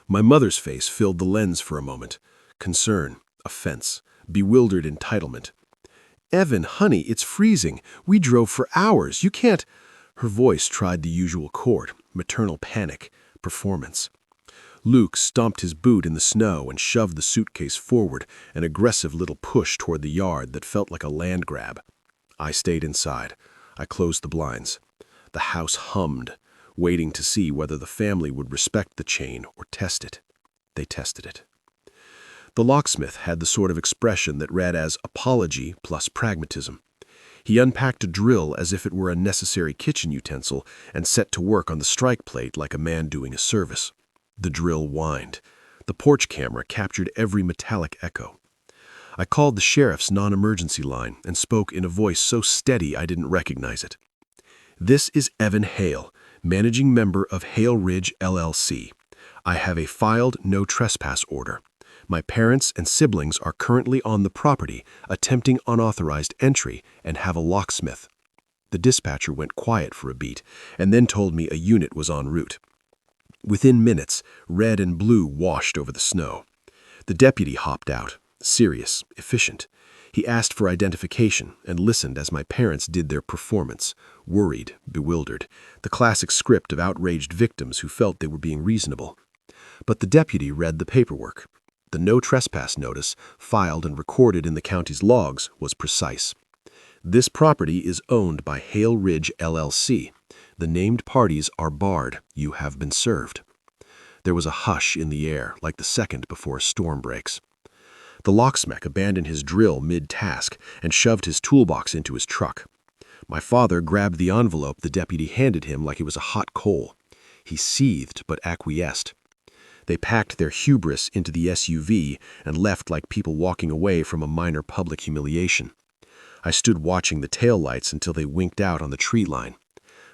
My mother's face filled the lens for a moment. Concern, offense, bewildered entitlement. Evan, honey, it's freezing. We drove for hours. You can't. Her voice tried the usual chord, maternal panic, performance. Luke stomped his boot in the snow and shoved the suitcase forward, an aggressive little push toward the yard that felt like a land grab. I stayed inside. I closed the blinds. The house hummed, waiting to see whether the family would respect the chain or test it. They tested it. The locksmith had the sort of expression that read as apology plus pragmatism. He unpacked a drill as if it were a necessary kitchen utensil and set to work on the strike plate like a man doing a service. The drill whined. The porch camera captured every metallic echo. I called the sheriff's non-emergency line and spoke in a voice so steady I didn't recognize it. This is Evan Hale, managing member of Hale Ridge LLC. I have a filed no trespass order. My parents and siblings are currently on the property, attempting unauthorized entry, and have a locksmith. The dispatcher went quiet for a beat, and then told me a unit was en route. Within minutes, red and blue washed over the snow. The deputy hopped out, serious, efficient. He asked for identification and listened as my parents did their performance, worried, bewildered, the classic script of outraged victims who felt they were being reasonable. But the deputy read the paperwork. The no trespass notice, filed and recorded in the county's logs, was precise. This property is owned by Hale Ridge LLC. The named parties are barred. You have been served. There was a hush in the air, like the second before a storm breaks. The locksmith abandoned his drill mid-task and shoved his toolbox into his truck. My father grabbed the envelope the deputy handed him like it was a hot coal. He seethed but acquiesced. They packed their hubris into the SUV and left like people walking away from a minor public humiliation. I stood watching the taillights until they winked out on the tree line.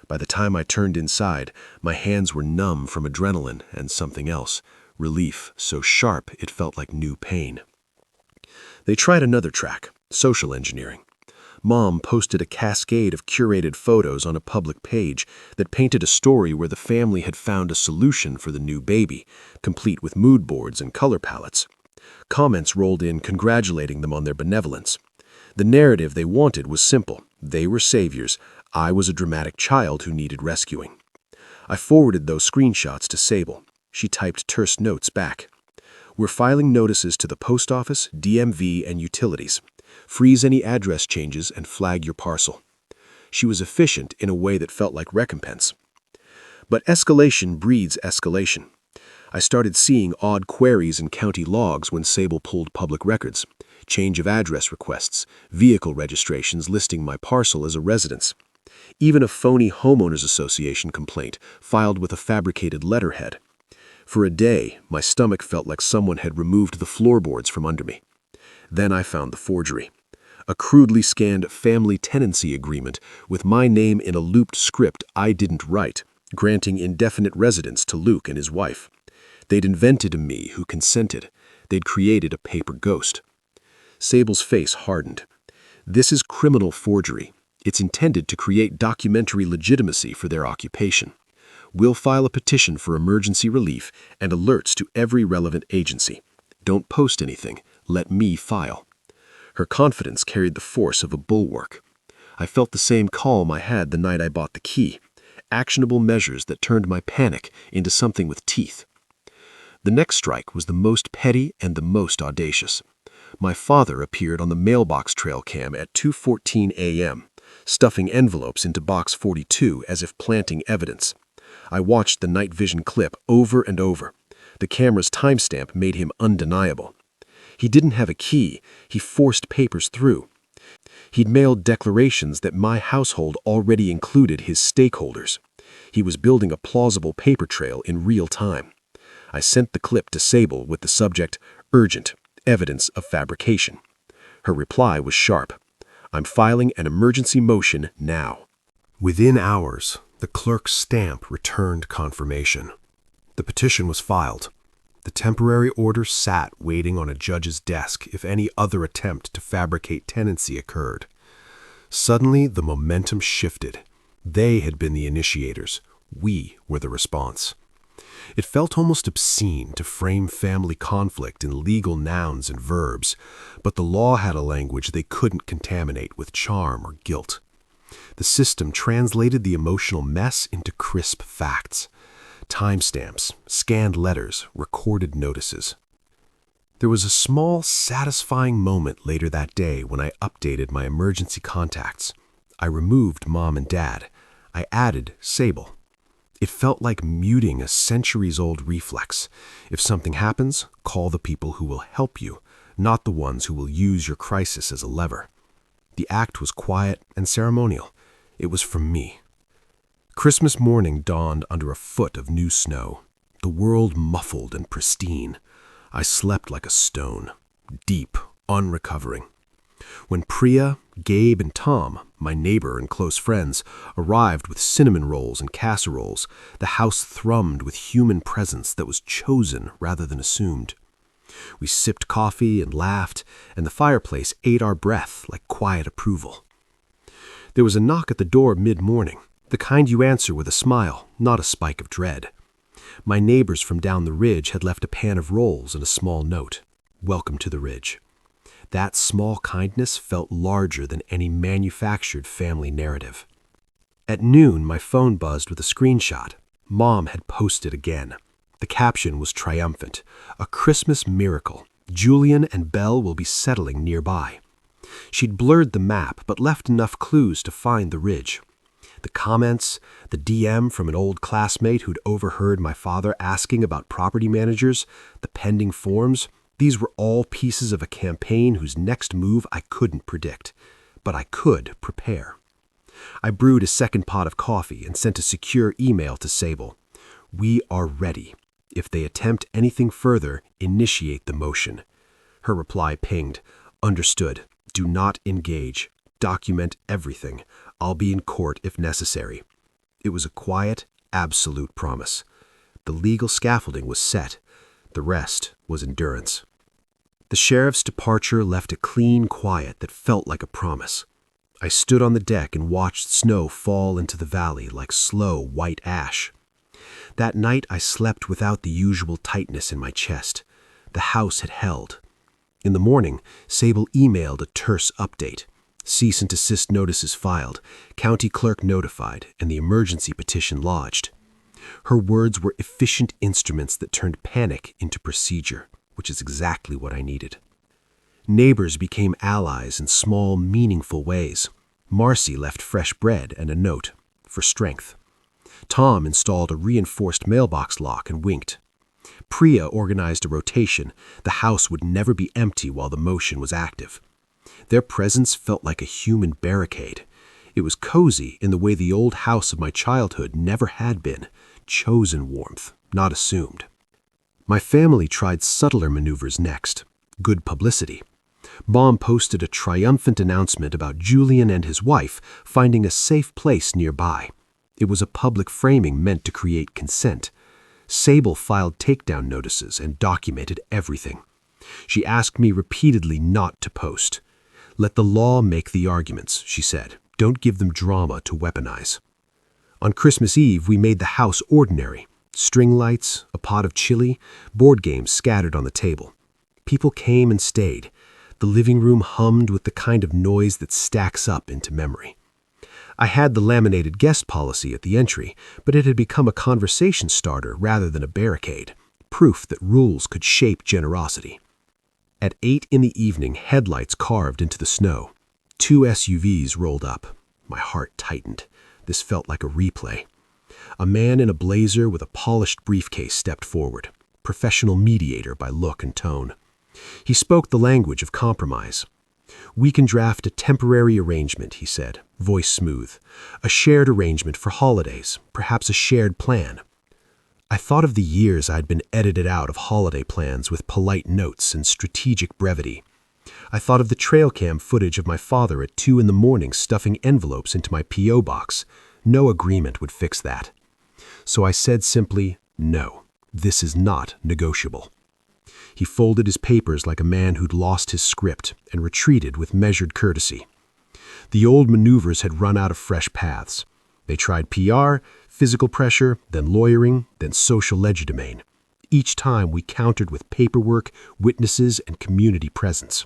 By the time I turned inside, my hands were numb from adrenaline and something else, relief so sharp it felt like new pain. They tried another track, social engineering. Mom posted a cascade of curated photos on a public page that painted a story where the family had found a solution for the new baby, complete with mood boards and color palettes. Comments rolled in congratulating them on their benevolence. The narrative they wanted was simple. They were saviors. I was a dramatic child who needed rescuing. I forwarded those screenshots to Sable. She typed terse notes back. We're filing notices to the post office, DMV, and utilities. Freeze any address changes and flag your parcel. She was efficient in a way that felt like recompense. But escalation breeds escalation. I started seeing odd queries in county logs when Sable pulled public records. Change of address requests, vehicle registrations listing my parcel as a residence. Even a phony homeowners association complaint filed with a fabricated letterhead. For a day, my stomach felt like someone had removed the floorboards from under me. Then I found the forgery. A crudely scanned family tenancy agreement with my name in a looped script I didn't write, granting indefinite residence to Luke and his wife. They'd invented a me who consented. They'd created a paper ghost. Sable's face hardened. This is criminal forgery. It's intended to create documentary legitimacy for their occupation. We'll file a petition for emergency relief and alerts to every relevant agency. Don't post anything. Let me file. Her confidence carried the force of a bulwark. I felt the same calm I had the night I bought the key, actionable measures that turned my panic into something with teeth. The next strike was the most petty and the most audacious. My father appeared on the mailbox trail cam at 2:14 a.m., stuffing envelopes into box 42 as if planting evidence. I watched the night vision clip over and over. The camera's timestamp made him undeniable. He didn't have a key, he forced papers through. He'd mailed declarations that my household already included his stakeholders. He was building a plausible paper trail in real time. I sent the clip to Sable with the subject, "Urgent, evidence of fabrication." Her reply was sharp. "I'm filing an emergency motion now." Within hours, the clerk's stamp returned confirmation. The petition was filed. The temporary order sat waiting on a judge's desk if any other attempt to fabricate tenancy occurred. Suddenly, the momentum shifted. They had been the initiators. We were the response. It felt almost obscene to frame family conflict in legal nouns and verbs, but the law had a language they couldn't contaminate with charm or guilt. The system translated the emotional mess into crisp facts. Timestamps, scanned letters, recorded notices. There was a small, satisfying moment later that day when I updated my emergency contacts. I removed Mom and Dad. I added Sable. It felt like muting a centuries-old reflex. If something happens, call the people who will help you, not the ones who will use your crisis as a lever. The act was quiet and ceremonial. It was from me. Christmas morning dawned under a foot of new snow, the world muffled and pristine. I slept like a stone, deep, unrecovering. When Priya, Gabe, and Tom, my neighbor and close friends, arrived with cinnamon rolls and casseroles, the house thrummed with human presence that was chosen rather than assumed. We sipped coffee and laughed, and the fireplace ate our breath like quiet approval. There was a knock at the door mid-morning, the kind you answer with a smile, not a spike of dread. My neighbors from down the ridge had left a pan of rolls and a small note. "Welcome to the Ridge." That small kindness felt larger than any manufactured family narrative. At noon, my phone buzzed with a screenshot. Mom had posted again. The caption was triumphant. "A Christmas miracle. Julian and Belle will be settling nearby." She'd blurred the map, but left enough clues to find the ridge. The comments, the DM from an old classmate who'd overheard my father asking about property managers, the pending forms, these were all pieces of a campaign whose next move I couldn't predict, but I could prepare. I brewed a second pot of coffee and sent a secure email to Sable. "We are ready. If they attempt anything further, initiate the motion." Her reply pinged, "Understood. Do not engage. Document everything. I'll be in court if necessary." It was a quiet, absolute promise. The legal scaffolding was set. The rest was endurance. The sheriff's departure left a clean quiet that felt like a promise. I stood on the deck and watched snow fall into the valley like slow white ash. That night I slept without the usual tightness in my chest. The house had held. In the morning, Sable emailed a terse update. Cease and desist notices filed, county clerk notified, and the emergency petition lodged. Her words were efficient instruments that turned panic into procedure, which is exactly what I needed. Neighbors became allies in small, meaningful ways. Marcy left fresh bread and a note, for strength. Tom installed a reinforced mailbox lock and winked. Priya organized a rotation. The house would never be empty while the motion was active. Their presence felt like a human barricade. It was cozy in the way the old house of my childhood never had been. Chosen warmth, not assumed. My family tried subtler maneuvers next. Good publicity. Mom posted a triumphant announcement about Julian and his wife finding a safe place nearby. It was a public framing meant to create consent. Sable filed takedown notices and documented everything. She asked me repeatedly not to post. "Let the law make the arguments," she said. "Don't give them drama to weaponize." On Christmas Eve, we made the house ordinary. String lights, a pot of chili, board games scattered on the table. People came and stayed. The living room hummed with the kind of noise that stacks up into memory. I had the laminated guest policy at the entry, but it had become a conversation starter rather than a barricade, proof that rules could shape generosity. At 8 in the evening, headlights carved into the snow. 2 SUVs rolled up. My heart tightened. This felt like a replay. A man in a blazer with a polished briefcase stepped forward, professional mediator by look and tone. He spoke the language of compromise. "We can draft a temporary arrangement," he said, voice smooth. "A shared arrangement for holidays, perhaps a shared plan." I thought of the years I'd been edited out of holiday plans with polite notes and strategic brevity. I thought of the trail cam footage of my father at 2 in the morning stuffing envelopes into my P.O. box. No agreement would fix that. So I said simply, "No, this is not negotiable." He folded his papers like a man who'd lost his script and retreated with measured courtesy. The old maneuvers had run out of fresh paths. They tried PR, physical pressure, then lawyering, then social legerdemain. Each time we countered with paperwork, witnesses, and community presence.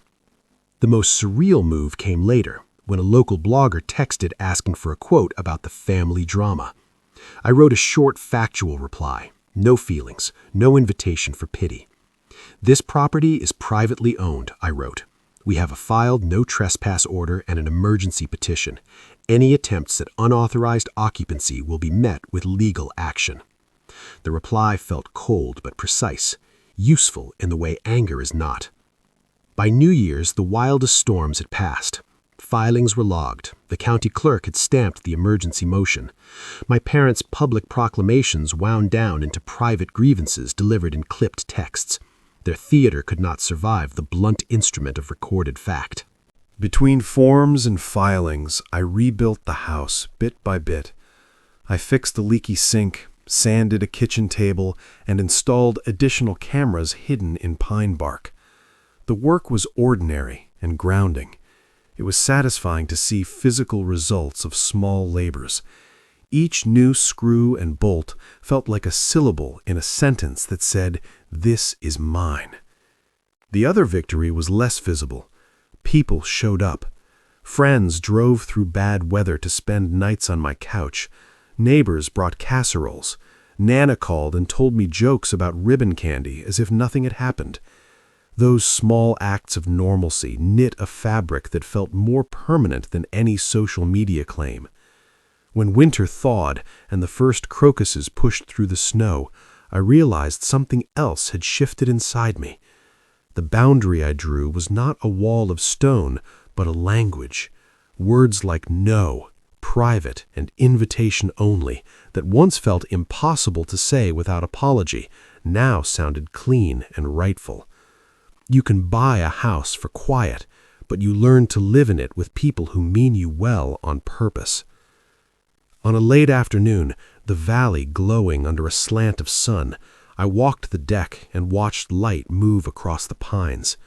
The most surreal move came later, when a local blogger texted asking for a quote about the family drama. I wrote a short, factual reply. No feelings, no invitation for pity. "This property is privately owned," I wrote. "We have a filed no trespass order and an emergency petition. Any attempts at unauthorized occupancy will be met with legal action." The reply felt cold but precise, useful in the way anger is not. By New Year's, the wildest storms had passed. Filings were logged. The county clerk had stamped the emergency motion. My parents' public proclamations wound down into private grievances delivered in clipped texts. Their theater could not survive the blunt instrument of recorded fact. Between forms and filings, I rebuilt the house bit by bit. I fixed the leaky sink, sanded a kitchen table, and installed additional cameras hidden in pine bark. The work was ordinary and grounding. It was satisfying to see physical results of small labors. Each new screw and bolt felt like a syllable in a sentence that said, "This is mine." The other victory was less visible. People showed up. Friends drove through bad weather to spend nights on my couch. Neighbors brought casseroles. Nana called and told me jokes about ribbon candy as if nothing had happened. Those small acts of normalcy knit a fabric that felt more permanent than any social media claim. When winter thawed and the first crocuses pushed through the snow, I realized something else had shifted inside me. The boundary I drew was not a wall of stone, but a language. Words like no, private, and invitation only, that once felt impossible to say without apology, now sounded clean and rightful. You can buy a house for quiet, but you learn to live in it with people who mean you well on purpose. On a late afternoon, the valley glowing under a slant of sun, I walked the deck and watched light move across the pines.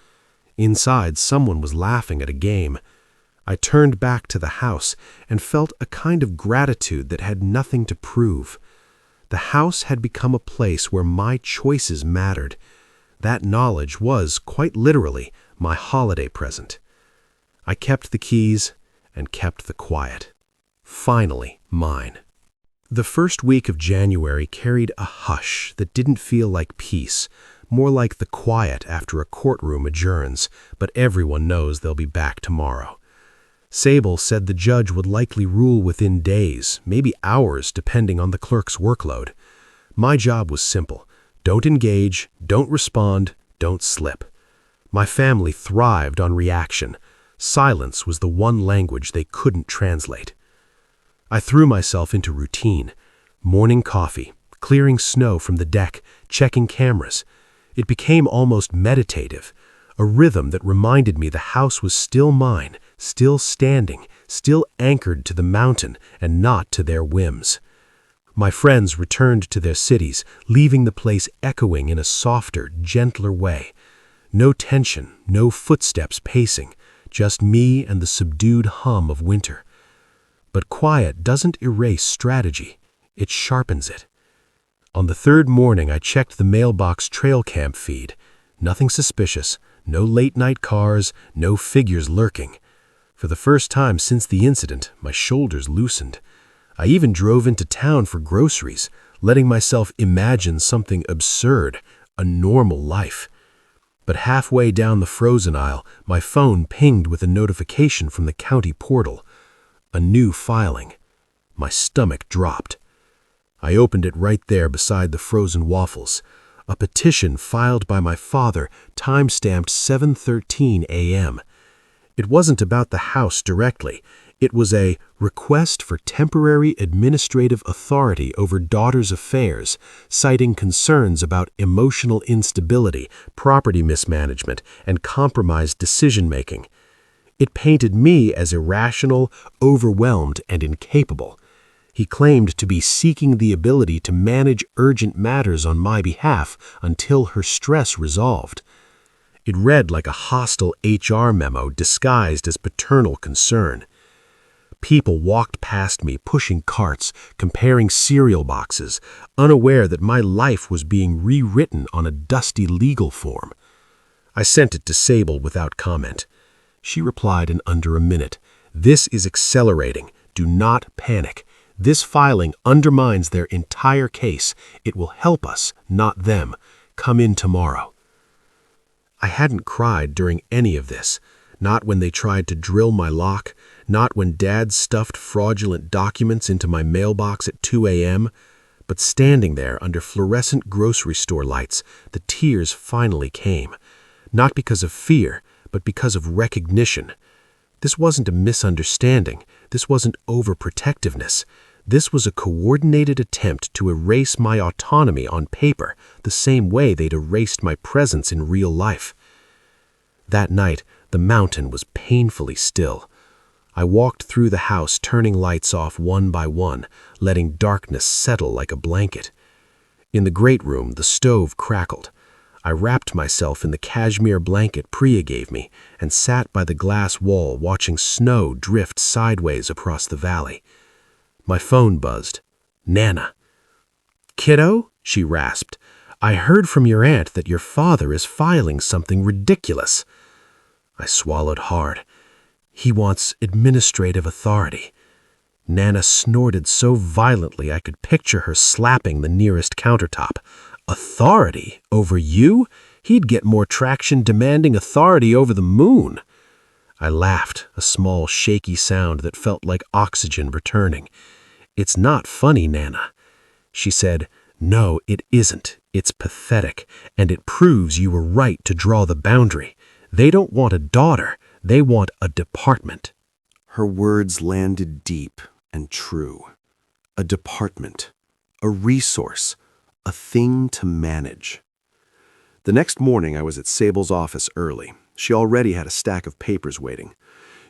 Inside, someone was laughing at a game. I turned back to the house and felt a kind of gratitude that had nothing to prove. The house had become a place where my choices mattered. That knowledge was, quite literally, my holiday present. I kept the keys and kept the quiet. Finally, mine. The first week of January carried a hush that didn't feel like peace, more like the quiet after a courtroom adjourns, but everyone knows they'll be back tomorrow. Sable said the judge would likely rule within days, maybe hours, depending on the clerk's workload. My job was simple. Don't engage, don't respond, don't slip. My family thrived on reaction. Silence was the one language they couldn't translate. I threw myself into routine. Morning coffee, clearing snow from the deck, checking cameras. It became almost meditative, a rhythm that reminded me the house was still mine, still standing, still anchored to the mountain and not to their whims. My friends returned to their cities, leaving the place echoing in a softer, gentler way. No tension, no footsteps pacing, just me and the subdued hum of winter. But quiet doesn't erase strategy, it sharpens it. On the third morning, I checked the mailbox trail cam feed. Nothing suspicious, No late-night cars, no figures lurking. For the first time since the incident, my shoulders loosened. I even drove into town for groceries, letting myself imagine something absurd, a normal life. But halfway down the frozen aisle, my phone pinged with a notification from the county portal. A new filing. My stomach dropped. I opened it right there beside the frozen waffles. A petition filed by my father, time-stamped 7:13 a.m. It wasn't about the house directly. It was a request for temporary administrative authority over daughter's affairs, citing concerns about emotional instability, property mismanagement, and compromised decision-making. It painted me as irrational, overwhelmed, and incapable. He claimed to be seeking the ability to manage urgent matters on my behalf until her stress resolved. It read like a hostile HR memo disguised as paternal concern. People walked past me, pushing carts, comparing cereal boxes, unaware that my life was being rewritten on a dusty legal form. I sent it to Sable without comment. She replied in under a minute. "This is accelerating. Do not panic. This filing undermines their entire case. It will help us, not them. Come in tomorrow." I hadn't cried during any of this. Not when they tried to drill my lock, not when Dad stuffed fraudulent documents into my mailbox at 2 a.m., but standing there under fluorescent grocery store lights, the tears finally came. Not because of fear, but because of recognition. This wasn't a misunderstanding. This wasn't overprotectiveness. This was a coordinated attempt to erase my autonomy on paper, the same way they'd erased my presence in real life. That night, the mountain was painfully still. I walked through the house, turning lights off one by one, letting darkness settle like a blanket. In the great room, the stove crackled. I wrapped myself in the cashmere blanket Priya gave me and sat by the glass wall watching snow drift sideways across the valley. My phone buzzed. Nana. "Kiddo," she rasped, "I heard from your aunt that your father is filing something ridiculous." I swallowed hard. "He wants administrative authority." Nana snorted so violently I could picture her slapping the nearest countertop. "Authority? Over you? He'd get more traction demanding authority over the moon." I laughed, a small shaky sound that felt like oxygen returning. "It's not funny, Nana." She said, "No, it isn't. It's pathetic, and it proves you were right to draw the boundary. They don't want a daughter. They want a department." Her words landed deep and true. A department, a resource, a thing to manage. The next morning I was at Sable's office early. She already had a stack of papers waiting.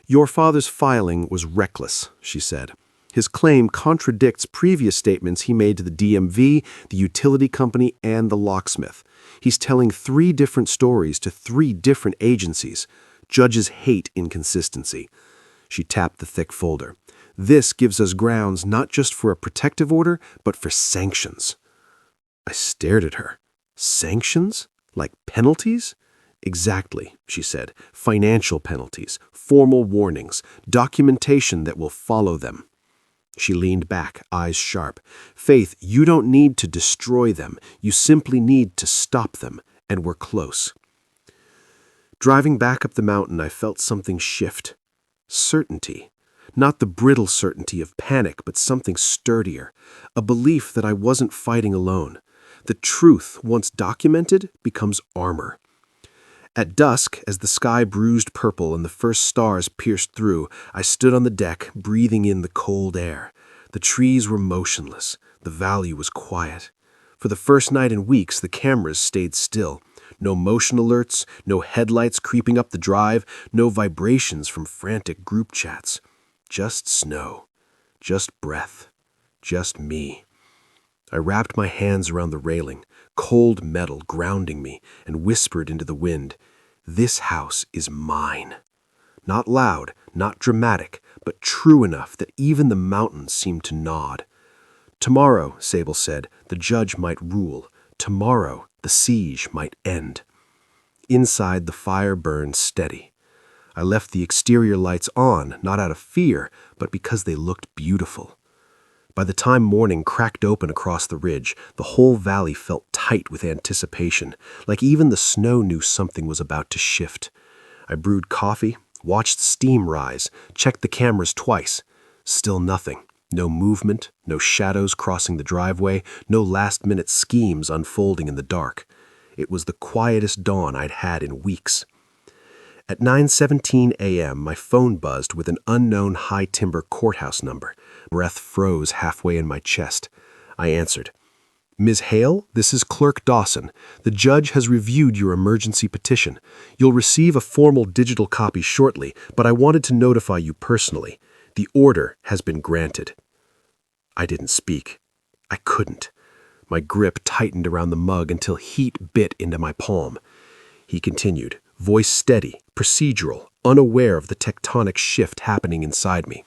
"Your father's filing was reckless," she said. "His claim contradicts previous statements he made to the DMV, the utility company, and the locksmith. He's telling 3 different stories to 3 different agencies. Judges hate inconsistency." She tapped the thick folder. "This gives us grounds not just for a protective order, but for sanctions." I stared at her. "Sanctions? Like penalties?" "Exactly," she said. "Financial penalties, formal warnings, documentation that will follow them." She leaned back, eyes sharp. "Faith, you don't need to destroy them. You simply need to stop them, and we're close." Driving back up the mountain, I felt something shift. Certainty. Not the brittle certainty of panic, but something sturdier. A belief that I wasn't fighting alone. The truth, once documented, becomes armor. At dusk, as the sky bruised purple and the first stars pierced through, I stood on the deck, breathing in the cold air. The trees were motionless. The valley was quiet. For the first night in weeks, the cameras stayed still. No motion alerts, no headlights creeping up the drive, no vibrations from frantic group chats. Just snow. Just breath. Just me. I wrapped my hands around the railing, cold metal grounding me, and whispered into the wind, "This house is mine." Not loud, not dramatic, but true enough that even the mountains seemed to nod. "Tomorrow," Sable said, "the judge might rule. Tomorrow, the siege might end." Inside, the fire burned steady. I left the exterior lights on, not out of fear, but because they looked beautiful. By the time morning cracked open across the ridge, the whole valley felt tight with anticipation, like even the snow knew something was about to shift. I brewed coffee, watched steam rise, checked the cameras twice. Still nothing. No movement, no shadows crossing the driveway, no last-minute schemes unfolding in the dark. It was the quietest dawn I'd had in weeks. At 9:17 a.m., my phone buzzed with an unknown high-timber courthouse number. Breath froze halfway in my chest. I answered. "Ms. Hale, this is Clerk Dawson. The judge has reviewed your emergency petition. You'll receive a formal digital copy shortly, but I wanted to notify you personally. The order has been granted." I didn't speak. I couldn't. My grip tightened around the mug until heat bit into my palm. He continued, voice steady, procedural, unaware of the tectonic shift happening inside me.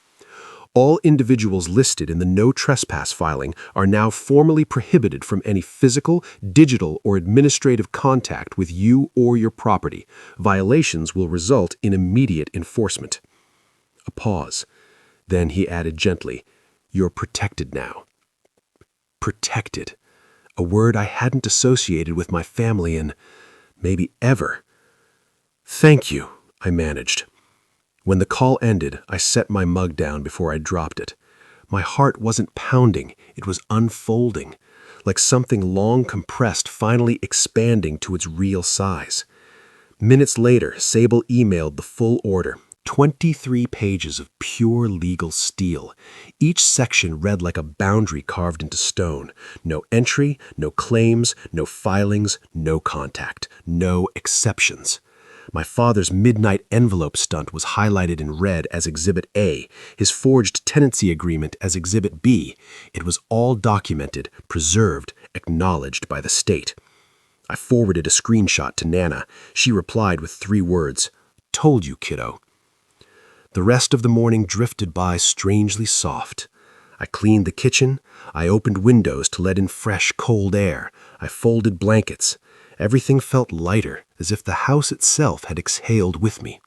"All individuals listed in the no trespass filing are now formally prohibited from any physical, digital, or administrative contact with you or your property. Violations will result in immediate enforcement." A pause. Then he added gently, "You're protected now." Protected. A word I hadn't associated with my family in, maybe ever. "Thank you," I managed. When the call ended, I set my mug down before I dropped it. My heart wasn't pounding, it was unfolding, like something long compressed finally expanding to its real size. Minutes later, Sable emailed the full order, 23 pages of pure legal steel. Each section read like a boundary carved into stone. No entry, no claims, no filings, no contact, no exceptions. My father's midnight envelope stunt was highlighted in red as Exhibit A, his forged tenancy agreement as Exhibit B. It was all documented, preserved, acknowledged by the state. I forwarded a screenshot to Nana. She replied with 3 words, "Told you, kiddo." The rest of the morning drifted by strangely soft. I cleaned the kitchen. I opened windows to let in fresh, cold air. I folded blankets. Everything felt lighter, as if the house itself had exhaled with me.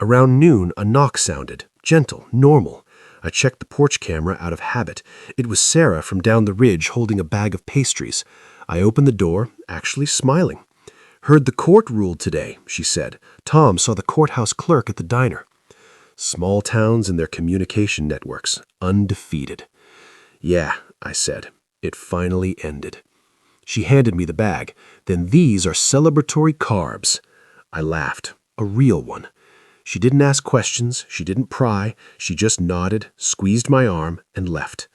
Around noon, a knock sounded, gentle, normal. I checked the porch camera out of habit. It was Sarah from down the ridge holding a bag of pastries. I opened the door, actually smiling. "Heard the court ruled today," she said. "Tom saw the courthouse clerk at the diner." Small towns and their communication networks, undefeated. "Yeah," I said. "It finally ended." She handed me the bag. "Then these are celebratory carbs." I laughed. A real one. She didn't ask questions. She didn't pry. She just nodded, squeezed my arm, and left.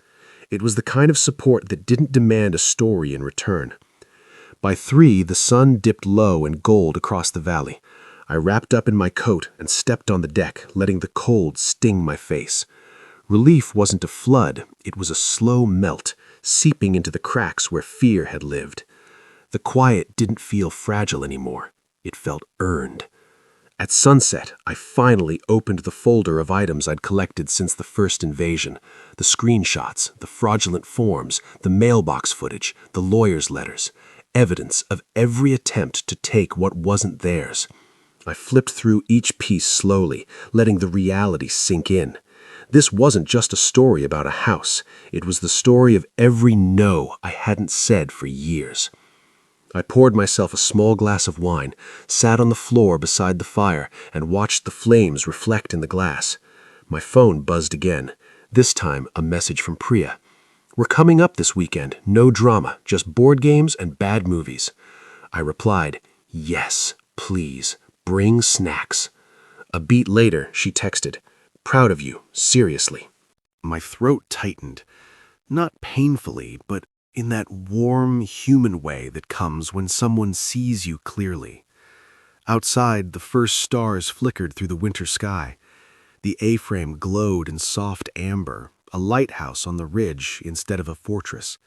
It was the kind of support that didn't demand a story in return. By 3, the sun dipped low in gold across the valley. I wrapped up in my coat and stepped on the deck, letting the cold sting my face. Relief wasn't a flood, it was a slow melt, seeping into the cracks where fear had lived. The quiet didn't feel fragile anymore. It felt earned. At sunset, I finally opened the folder of items I'd collected since the first invasion. The screenshots, the fraudulent forms, the mailbox footage, the lawyer's letters. Evidence of every attempt to take what wasn't theirs. I flipped through each piece slowly, letting the reality sink in. This wasn't just a story about a house. It was the story of every no I hadn't said for years. I poured myself a small glass of wine, sat on the floor beside the fire, and watched the flames reflect in the glass. My phone buzzed again, this time a message from Priya. "We're coming up this weekend, no drama, just board games and bad movies." I replied, "Yes, please. Bring snacks." A beat later, she texted, "Proud of you, seriously." My throat tightened, not painfully, but in that warm, human way that comes when someone sees you clearly. Outside, the first stars flickered through the winter sky. The A-frame glowed in soft amber, a lighthouse on the ridge instead of a fortress.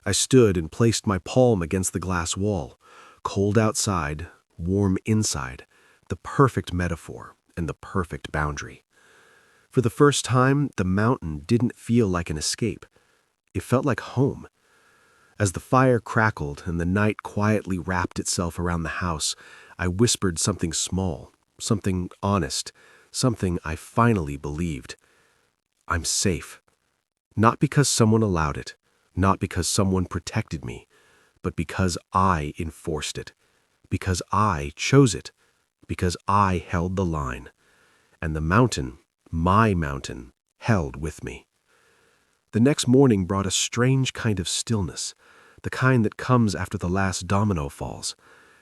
I stood and placed my palm against the glass wall. Cold outside, warm inside, the perfect metaphor and the perfect boundary. For the first time, the mountain didn't feel like an escape. It felt like home. As the fire crackled and the night quietly wrapped itself around the house, I whispered something small, something honest, something I finally believed. I'm safe. Not because someone allowed it, not because someone protected me, but because I enforced it, because I chose it, because I held the line. And the mountain, my mountain, held with me. The next morning brought a strange kind of stillness, the kind that comes after the last domino falls.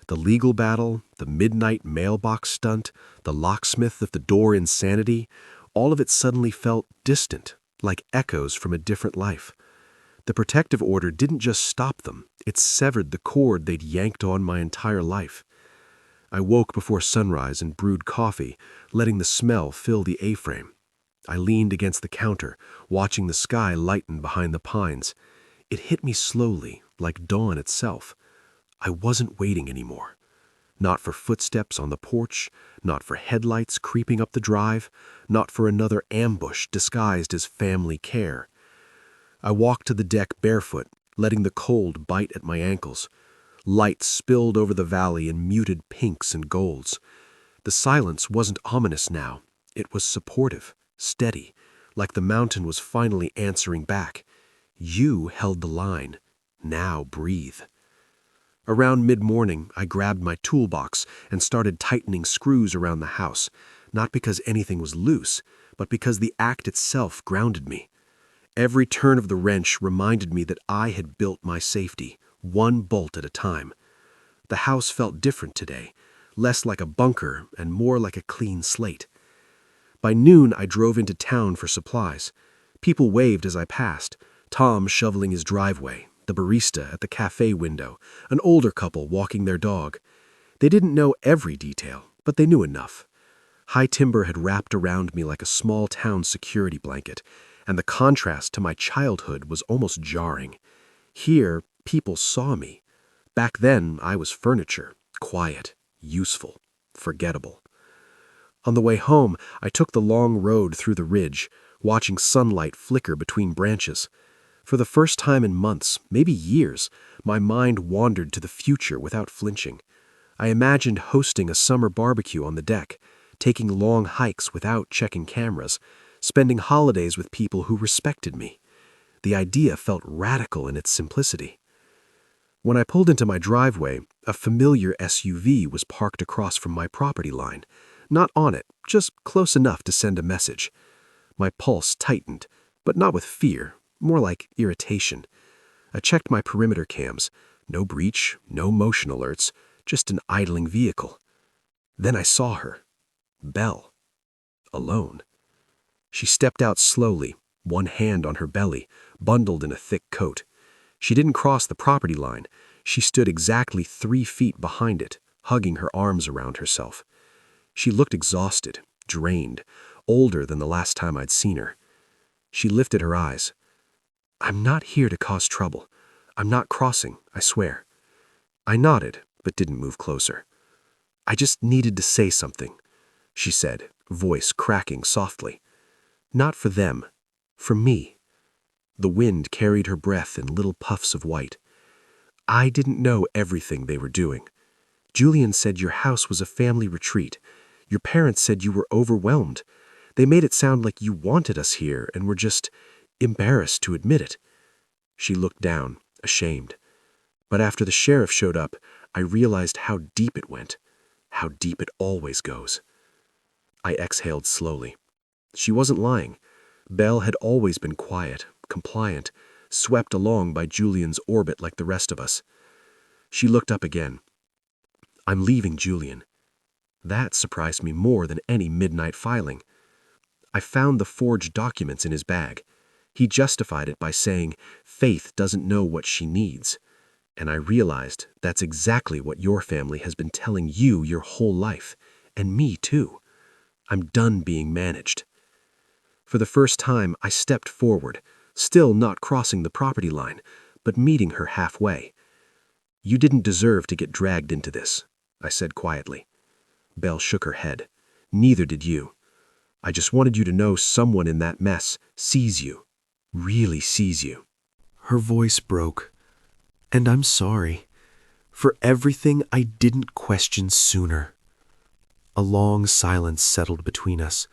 The legal battle, the midnight mailbox stunt, the locksmith of the door insanity, all of it suddenly felt distant, like echoes from a different life. The protective order didn't just stop them, it severed the cord they'd yanked on my entire life. I woke before sunrise and brewed coffee, letting the smell fill the A-frame. I leaned against the counter, watching the sky lighten behind the pines. It hit me slowly, like dawn itself. I wasn't waiting anymore. Not for footsteps on the porch, not for headlights creeping up the drive, not for another ambush disguised as family care. I walked to the deck barefoot, letting the cold bite at my ankles. Light spilled over the valley in muted pinks and golds. The silence wasn't ominous now. It was supportive, steady, like the mountain was finally answering back. You held the line. Now breathe. Around mid-morning, I grabbed my toolbox and started tightening screws around the house, not because anything was loose, but because the act itself grounded me. Every turn of the wrench reminded me that I had built my safety, one bolt at a time. The house felt different today, less like a bunker and more like a clean slate. By noon, I drove into town for supplies. People waved as I passed, Tom shoveling his driveway, the barista at the cafe window, an older couple walking their dog. They didn't know every detail, but they knew enough. High timber had wrapped around me like a small town security blanket, and the contrast to my childhood was almost jarring. Here, people saw me. Back then, I was furniture, quiet, useful, forgettable. On the way home, I took the long road through the ridge, watching sunlight flicker between branches. For the first time in months, maybe years, my mind wandered to the future without flinching. I imagined hosting a summer barbecue on the deck, taking long hikes without checking cameras, spending holidays with people who respected me. The idea felt radical in its simplicity. When I pulled into my driveway, a familiar SUV was parked across from my property line. Not on it, just close enough to send a message. My pulse tightened, but not with fear, more like irritation. I checked my perimeter cams. No breach, no motion alerts, just an idling vehicle. Then I saw her. Belle. Alone. She stepped out slowly, one hand on her belly, bundled in a thick coat. She didn't cross the property line. She stood exactly 3 feet behind it, hugging her arms around herself. She looked exhausted, drained, older than the last time I'd seen her. She lifted her eyes. "I'm not here to cause trouble. I'm not crossing, I swear." I nodded, but didn't move closer. "I just needed to say something," she said, voice cracking softly. "Not for them, for me." The wind carried her breath in little puffs of white. "I didn't know everything they were doing. Julian said your house was a family retreat. Your parents said you were overwhelmed. They made it sound like you wanted us here and were just embarrassed to admit it." She looked down, ashamed. But after the sheriff showed up, I realized how deep it went, how deep it always goes. I exhaled slowly. She wasn't lying. Belle had always been quiet, compliant, swept along by Julian's orbit like the rest of us. She looked up again. "I'm leaving Julian." That surprised me more than any midnight filing. I found the forged documents in his bag. He justified it by saying, "Faith doesn't know what she needs." And I realized that's exactly what your family has been telling you your whole life, and me too. I'm done being managed. For the first time, I stepped forward, still not crossing the property line, but meeting her halfway. "You didn't deserve to get dragged into this," I said quietly. Belle shook her head. "Neither did you. I just wanted you to know someone in that mess sees you, really sees you." Her voice broke. "And I'm sorry. For everything I didn't question sooner. A long silence settled between us,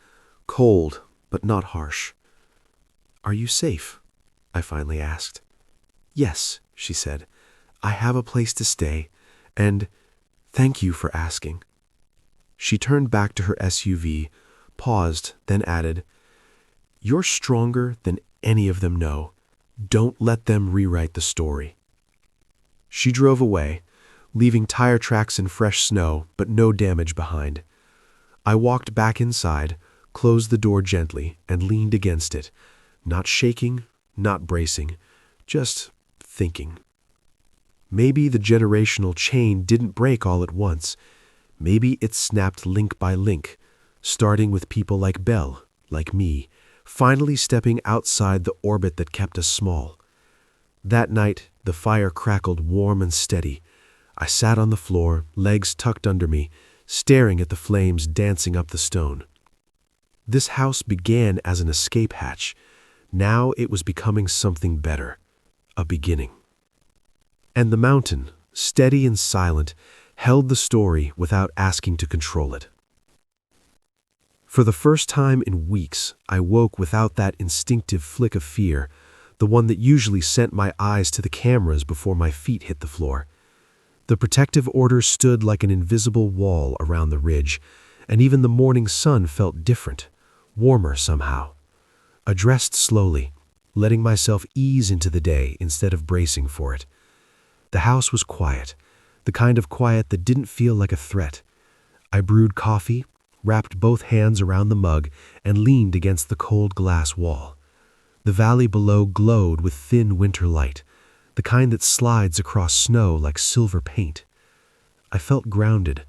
cold but not harsh. "Are you safe?" I finally asked. "Yes," she said. "I have a place to stay, and thank you for asking." She turned back to her SUV, paused, then added, "You're stronger than any of them know. Don't let them rewrite the story." She drove away, leaving tire tracks in fresh snow, but no damage behind. I walked back inside, closed the door gently, and leaned against it, not shaking, not bracing, just thinking. Maybe the generational chain didn't break all at once. Maybe it snapped link by link, starting with people like Belle, like me, finally stepping outside the orbit that kept us small. That night, the fire crackled warm and steady. I sat on the floor, legs tucked under me, staring at the flames dancing up the stone. This house began as an escape hatch. Now it was becoming something better, a beginning. And the mountain, steady and silent, held the story without asking to control it. For the first time in weeks, I woke without that instinctive flick of fear, the one that usually sent my eyes to the cameras before my feet hit the floor. The protective order stood like an invisible wall around the ridge, and even the morning sun felt different, warmer somehow. I dressed slowly, letting myself ease into the day instead of bracing for it. The house was quiet, the kind of quiet that didn't feel like a threat. I brewed coffee, wrapped both hands around the mug, and leaned against the cold glass wall. The valley below glowed with thin winter light, the kind that slides across snow like silver paint. I felt grounded,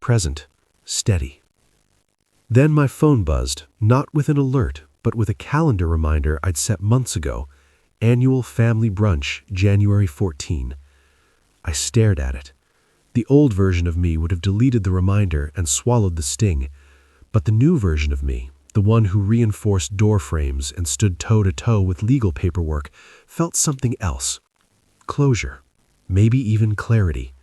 present, steady. Then my phone buzzed, not with an alert, but with a calendar reminder I'd set months ago, Annual Family Brunch, January 14. I stared at it. The old version of me would have deleted the reminder and swallowed the sting, but the new version of me, the one who reinforced door frames and stood toe-to-toe with legal paperwork, felt something else. Closure, maybe even clarity.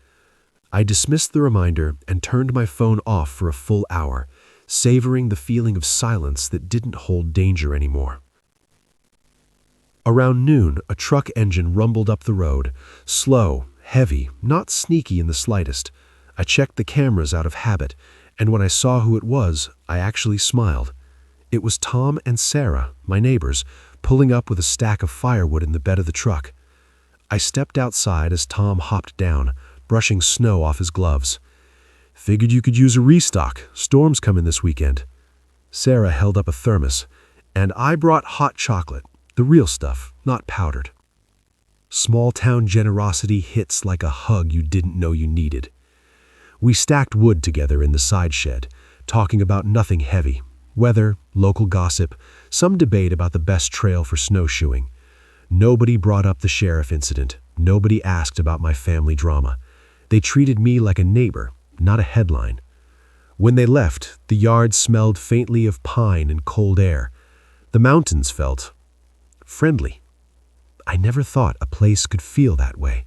I dismissed the reminder and turned my phone off for a full hour, savoring the feeling of silence that didn't hold danger anymore. Around noon, a truck engine rumbled up the road, slow, heavy, not sneaky in the slightest. I checked the cameras out of habit, and when I saw who it was, I actually smiled. It was Tom and Sarah, my neighbors, pulling up with a stack of firewood in the bed of the truck. I stepped outside as Tom hopped down, brushing snow off his gloves. "Figured you could use a restock. Storm's coming this weekend." Sarah held up a thermos, and I brought hot chocolate, the real stuff, not powdered. Small-town generosity hits like a hug you didn't know you needed. We stacked wood together in the side shed, talking about nothing heavy. Weather, local gossip, some debate about the best trail for snowshoeing. Nobody brought up the sheriff incident. Nobody asked about my family drama. They treated me like a neighbor, not a headline. When they left, the yard smelled faintly of pine and cold air. The mountains felt friendly. I never thought a place could feel that way.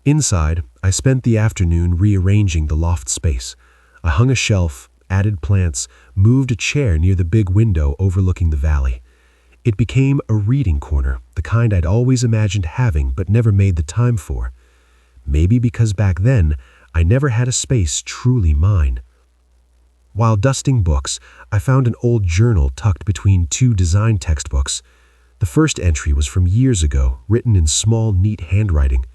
Inside, I spent the afternoon rearranging the loft space. I hung a shelf, added plants, moved a chair near the big window overlooking the valley. It became a reading corner, the kind I'd always imagined having but never made the time for. Maybe because back then, I never had a space truly mine. While dusting books, I found an old journal tucked between two design textbooks. The first entry was from years ago, written in small, neat handwriting.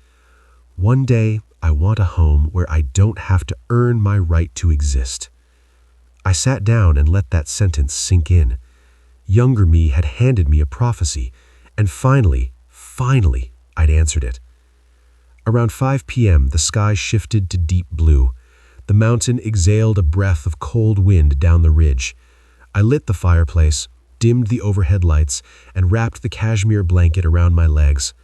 "One day, I want a home where I don't have to earn my right to exist." I sat down and let that sentence sink in. Younger me had handed me a prophecy, and finally, I'd answered it. Around 5 p.m., the sky shifted to deep blue. The mountain exhaled a breath of cold wind down the ridge. I lit the fireplace, dimmed the overhead lights, and wrapped the cashmere blanket around my legs.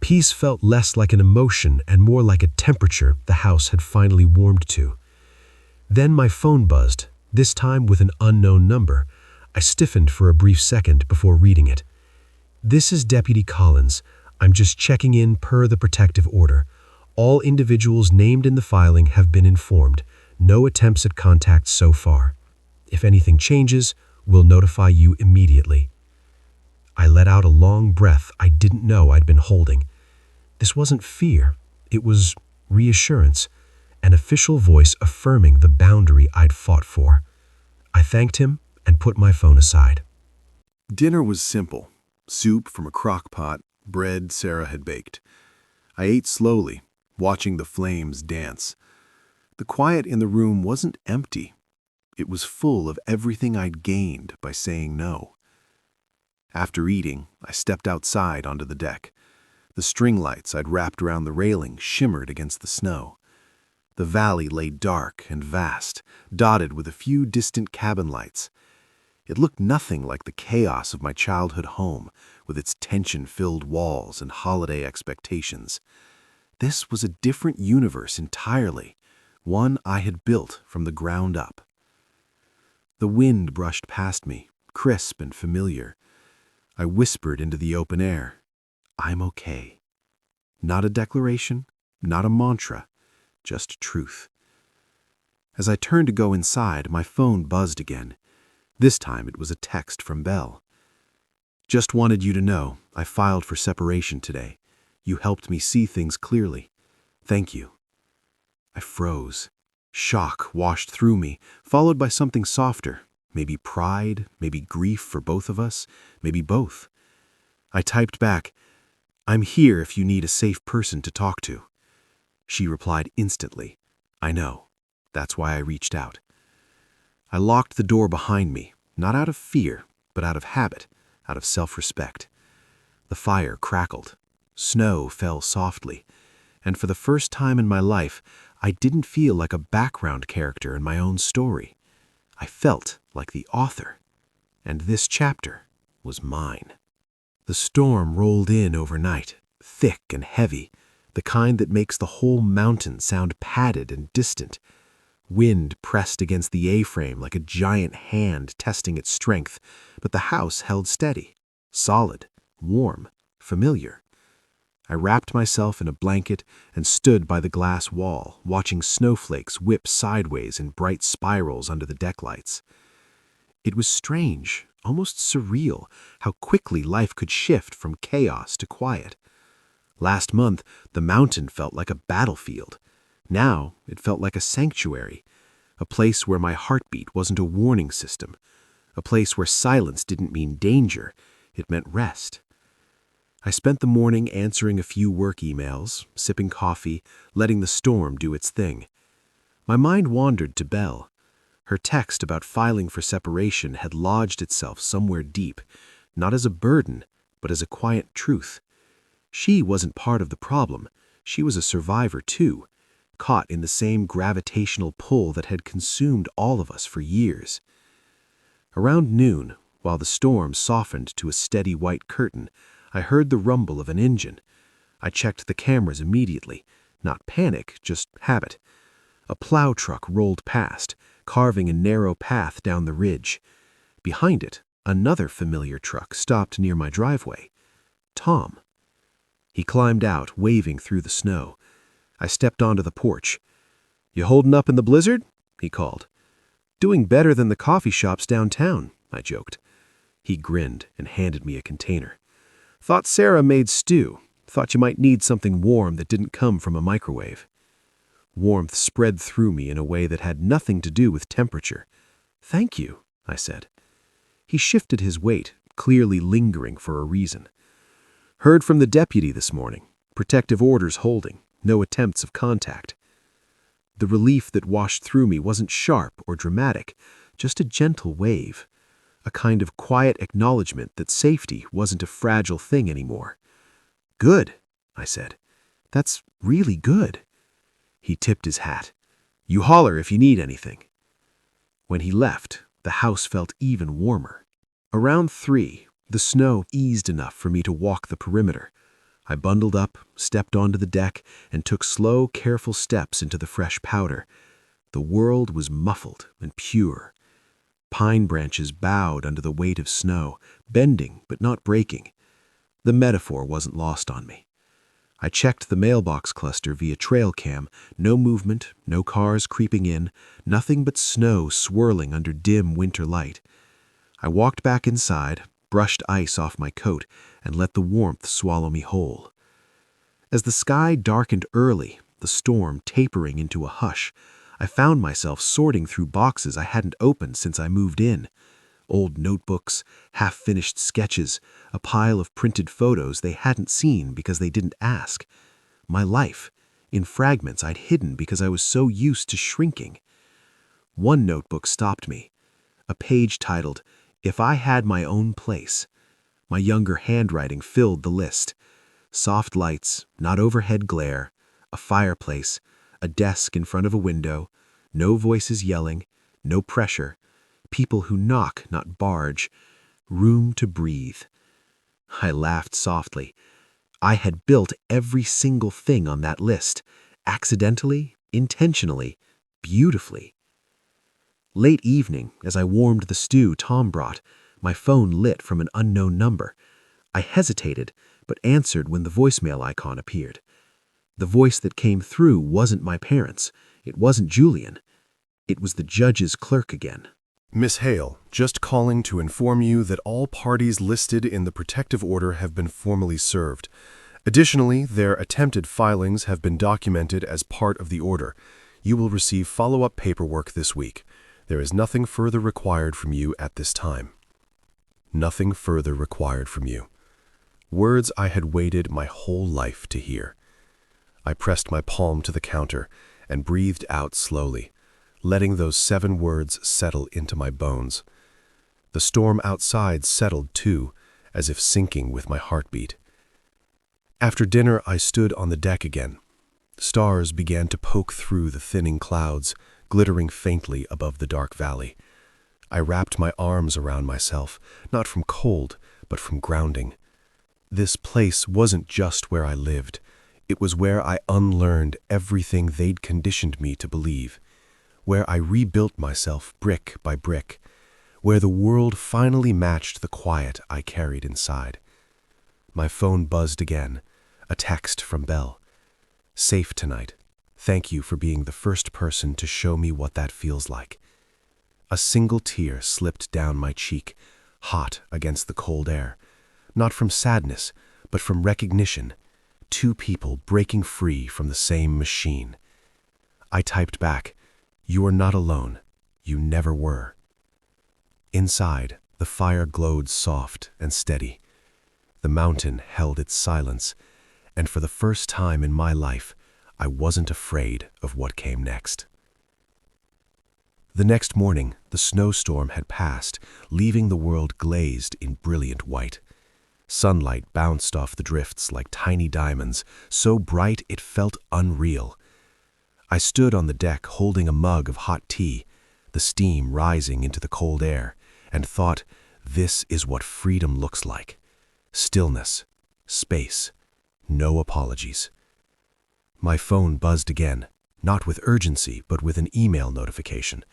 Peace felt less like an emotion and more like a temperature the house had finally warmed to. Then my phone buzzed, this time with an unknown number. I stiffened for a brief second before reading it. "This is Deputy Collins. I'm just checking in per the protective order. All individuals named in the filing have been informed. No attempts at contact so far. If anything changes, we'll notify you immediately." I let out a long breath I didn't know I'd been holding. This wasn't fear. It was reassurance, an official voice affirming the boundary I'd fought for. I thanked him and put my phone aside. Dinner was simple. Soup from a crock pot, bread Sarah had baked. I ate slowly, watching the flames dance. The quiet in the room wasn't empty. It was full of everything I'd gained by saying no. After eating, I stepped outside onto the deck. The string lights I'd wrapped around the railing shimmered against the snow. The valley lay dark and vast, dotted with a few distant cabin lights. It looked nothing like the chaos of my childhood home, with its tension-filled walls and holiday expectations. This was a different universe entirely, one I had built from the ground up. The wind brushed past me, crisp and familiar. I whispered into the open air, "I'm okay." Not a declaration, not a mantra, just truth. As I turned to go inside, my phone buzzed again. This time it was a text from Belle. "Just wanted you to know, I filed for separation today. You helped me see things clearly. Thank you." I froze. Shock washed through me, followed by something softer. Maybe pride, maybe grief for both of us, maybe both. I typed back, "I'm here if you need a safe person to talk to." She replied instantly, "I know. That's why I reached out." I locked the door behind me, not out of fear, but out of habit, out of self-respect. The fire crackled. Snow fell softly. And for the first time in my life, I didn't feel like a background character in my own story. I felt like the author. And this chapter was mine. The storm rolled in overnight, thick and heavy, the kind that makes the whole mountain sound padded and distant. Wind pressed against the A-frame like a giant hand testing its strength, but the house held steady, solid, warm, familiar. I wrapped myself in a blanket and stood by the glass wall, watching snowflakes whip sideways in bright spirals under the deck lights. It was strange, almost surreal, how quickly life could shift from chaos to quiet. Last month, the mountain felt like a battlefield. Now, it felt like a sanctuary, a place where my heartbeat wasn't a warning system, a place where silence didn't mean danger, it meant rest. I spent the morning answering a few work emails, sipping coffee, letting the storm do its thing. My mind wandered to Belle. Her text about filing for separation had lodged itself somewhere deep, not as a burden, but as a quiet truth. She wasn't part of the problem. She was a survivor too, caught in the same gravitational pull that had consumed all of us for years. Around noon, while the storm softened to a steady white curtain, I heard the rumble of an engine. I checked the cameras immediately. Not panic, just habit. A plow truck rolled past, carving a narrow path down the ridge. Behind it, another familiar truck stopped near my driveway. Tom. He climbed out, waving through the snow. I stepped onto the porch. "You holding up in the blizzard?" he called. "Doing better than the coffee shops downtown," I joked. He grinned and handed me a container. "Thought Sarah made stew. Thought you might need something warm that didn't come from a microwave." Warmth spread through me in a way that had nothing to do with temperature. "Thank you," I said. He shifted his weight, clearly lingering for a reason. "Heard from the deputy this morning. Protective orders holding. No attempts of contact." The relief that washed through me wasn't sharp or dramatic, just a gentle wave. A kind of quiet acknowledgement that safety wasn't a fragile thing anymore. "Good," I said. "That's really good." He tipped his hat. "You holler if you need anything." When he left, the house felt even warmer. Around 3, the snow eased enough for me to walk the perimeter. I bundled up, stepped onto the deck, and took slow, careful steps into the fresh powder. The world was muffled and pure. Pine branches bowed under the weight of snow, bending but not breaking. The metaphor wasn't lost on me. I checked the mailbox cluster via trail cam. No movement, no cars creeping in, nothing but snow swirling under dim winter light. I walked back inside, brushed ice off my coat, and let the warmth swallow me whole. As the sky darkened early, the storm tapering into a hush, I found myself sorting through boxes I hadn't opened since I moved in. Old notebooks, half-finished sketches, a pile of printed photos they hadn't seen because they didn't ask. My life, in fragments I'd hidden because I was so used to shrinking. One notebook stopped me, a page titled, "If I Had My Own Place." My younger handwriting filled the list. Soft lights, not overhead glare, a fireplace, a desk in front of a window, no voices yelling, no pressure, people who knock, not barge, room to breathe. I laughed softly. I had built every single thing on that list, accidentally, intentionally, beautifully. Late evening, as I warmed the stew Tom brought, my phone lit from an unknown number. I hesitated, but answered when the voicemail icon appeared. The voice that came through wasn't my parents. It wasn't Julian. It was the judge's clerk again. Miss Hale, just calling to inform you that all parties listed in the protective order have been formally served. Additionally, their attempted filings have been documented as part of the order. You will receive follow-up paperwork this week. There is nothing further required from you at this time. Nothing further required from you. Words I had waited my whole life to hear. I pressed my palm to the counter and breathed out slowly, letting those 7 words settle into my bones. The storm outside settled too, as if syncing with my heartbeat. After dinner, I stood on the deck again. Stars began to poke through the thinning clouds, glittering faintly above the dark valley. I wrapped my arms around myself, not from cold, but from grounding. This place wasn't just where I lived. It was where I unlearned everything they'd conditioned me to believe, where I rebuilt myself brick by brick, where the world finally matched the quiet I carried inside. My phone buzzed again, a text from Belle. "Safe tonight. Thank you for being the first person to show me what that feels like." A single tear slipped down my cheek, hot against the cold air, not from sadness, but from recognition. 2 people breaking free from the same machine. I typed back, "You are not alone. You never were." Inside, the fire glowed soft and steady. The mountain held its silence, and for the first time in my life, I wasn't afraid of what came next. The next morning, the snowstorm had passed, leaving the world glazed in brilliant white. Sunlight bounced off the drifts like tiny diamonds, so bright it felt unreal. I stood on the deck holding a mug of hot tea, the steam rising into the cold air, and thought, this is what freedom looks like. Stillness, space, no apologies. My phone buzzed again, not with urgency, but with an email notification.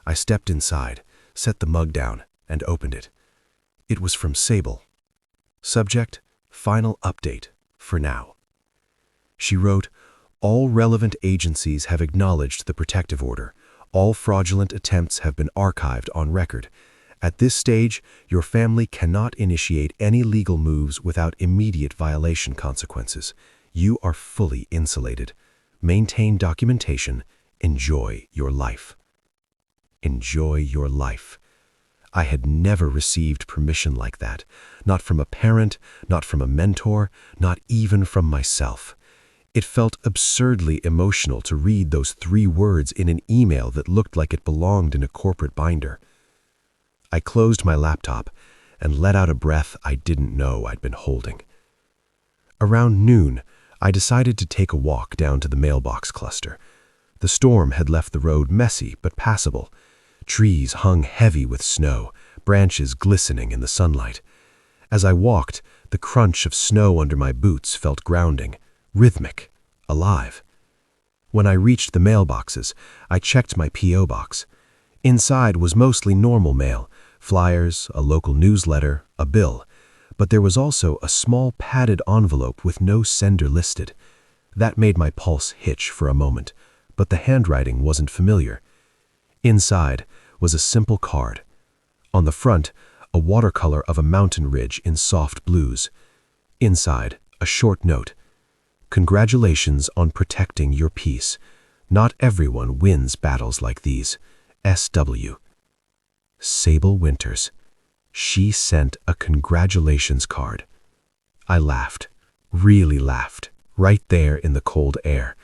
I stepped inside, set the mug down, and opened it. It was from Sable. Subject, final update, for now. She wrote, "All relevant agencies have acknowledged the protective order. All fraudulent attempts have been archived on record. At this stage, your family cannot initiate any legal moves without immediate violation consequences. You are fully insulated. Maintain documentation. Enjoy your life." Enjoy your life. I had never received permission like that, not from a parent, not from a mentor, not even from myself. It felt absurdly emotional to read those 3 words in an email that looked like it belonged in a corporate binder. I closed my laptop and let out a breath I didn't know I'd been holding. Around noon, I decided to take a walk down to the mailbox cluster. The storm had left the road messy but passable. Trees hung heavy with snow, branches glistening in the sunlight. As I walked, the crunch of snow under my boots felt grounding, rhythmic, alive. When I reached the mailboxes, I checked my P.O. box. Inside was mostly normal mail, flyers, a local newsletter, a bill. but there was also a small padded envelope with no sender listed. That made my pulse hitch for a moment, but the handwriting wasn't familiar. Inside was a simple card. On the front, a watercolor of a mountain ridge in soft blues. Inside, a short note. "Congratulations on protecting your peace. Not everyone wins battles like these. S.W." Sable Winters. She sent a congratulations card. I laughed, really laughed, right there in the cold air.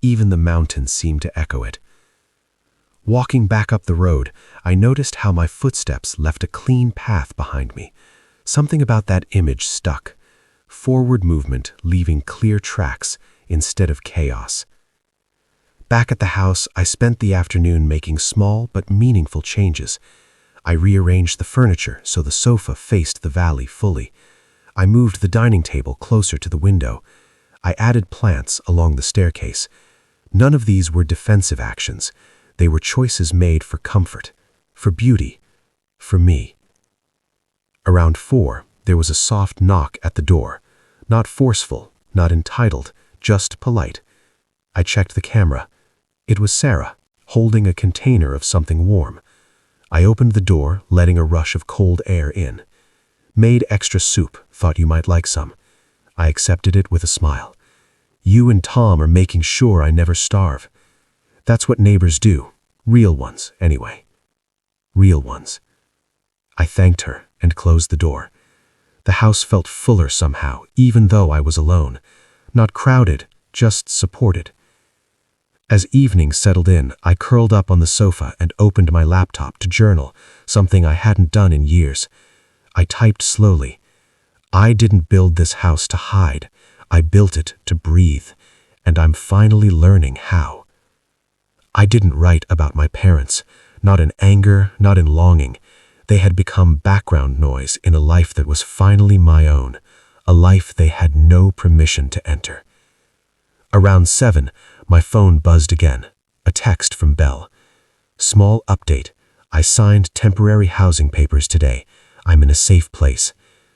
Even the mountains seemed to echo it. Walking back up the road, I noticed how my footsteps left a clean path behind me. Something about that image stuck. Forward movement leaving clear tracks instead of chaos. Back at the house, I spent the afternoon making small but meaningful changes. I rearranged the furniture so the sofa faced the valley fully. I moved the dining table closer to the window. I added plants along the staircase. None of these were defensive actions. They were choices made for comfort, for beauty, for me. Around 4, there was a soft knock at the door. Not forceful, not entitled, just polite. I checked the camera. It was Sarah, holding a container of something warm. I opened the door, letting a rush of cold air in. "Made extra soup, thought you might like some." I accepted it with a smile. "You and Tom are making sure I never starve." That's what neighbors do. Real ones, anyway. Real ones. I thanked her and closed the door. The house felt fuller somehow, even though I was alone. Not crowded, just supported. As evening settled in, I curled up on the sofa and opened my laptop to journal, something I hadn't done in years. I typed slowly. "I didn't build this house to hide. I built it to breathe, and I'm finally learning how." I didn't write about my parents, not in anger, not in longing. They had become background noise in a life that was finally my own, a life they had no permission to enter. Around 7, my phone buzzed again, a text from Belle. "Small update. I signed temporary housing papers today. I'm in a safe place.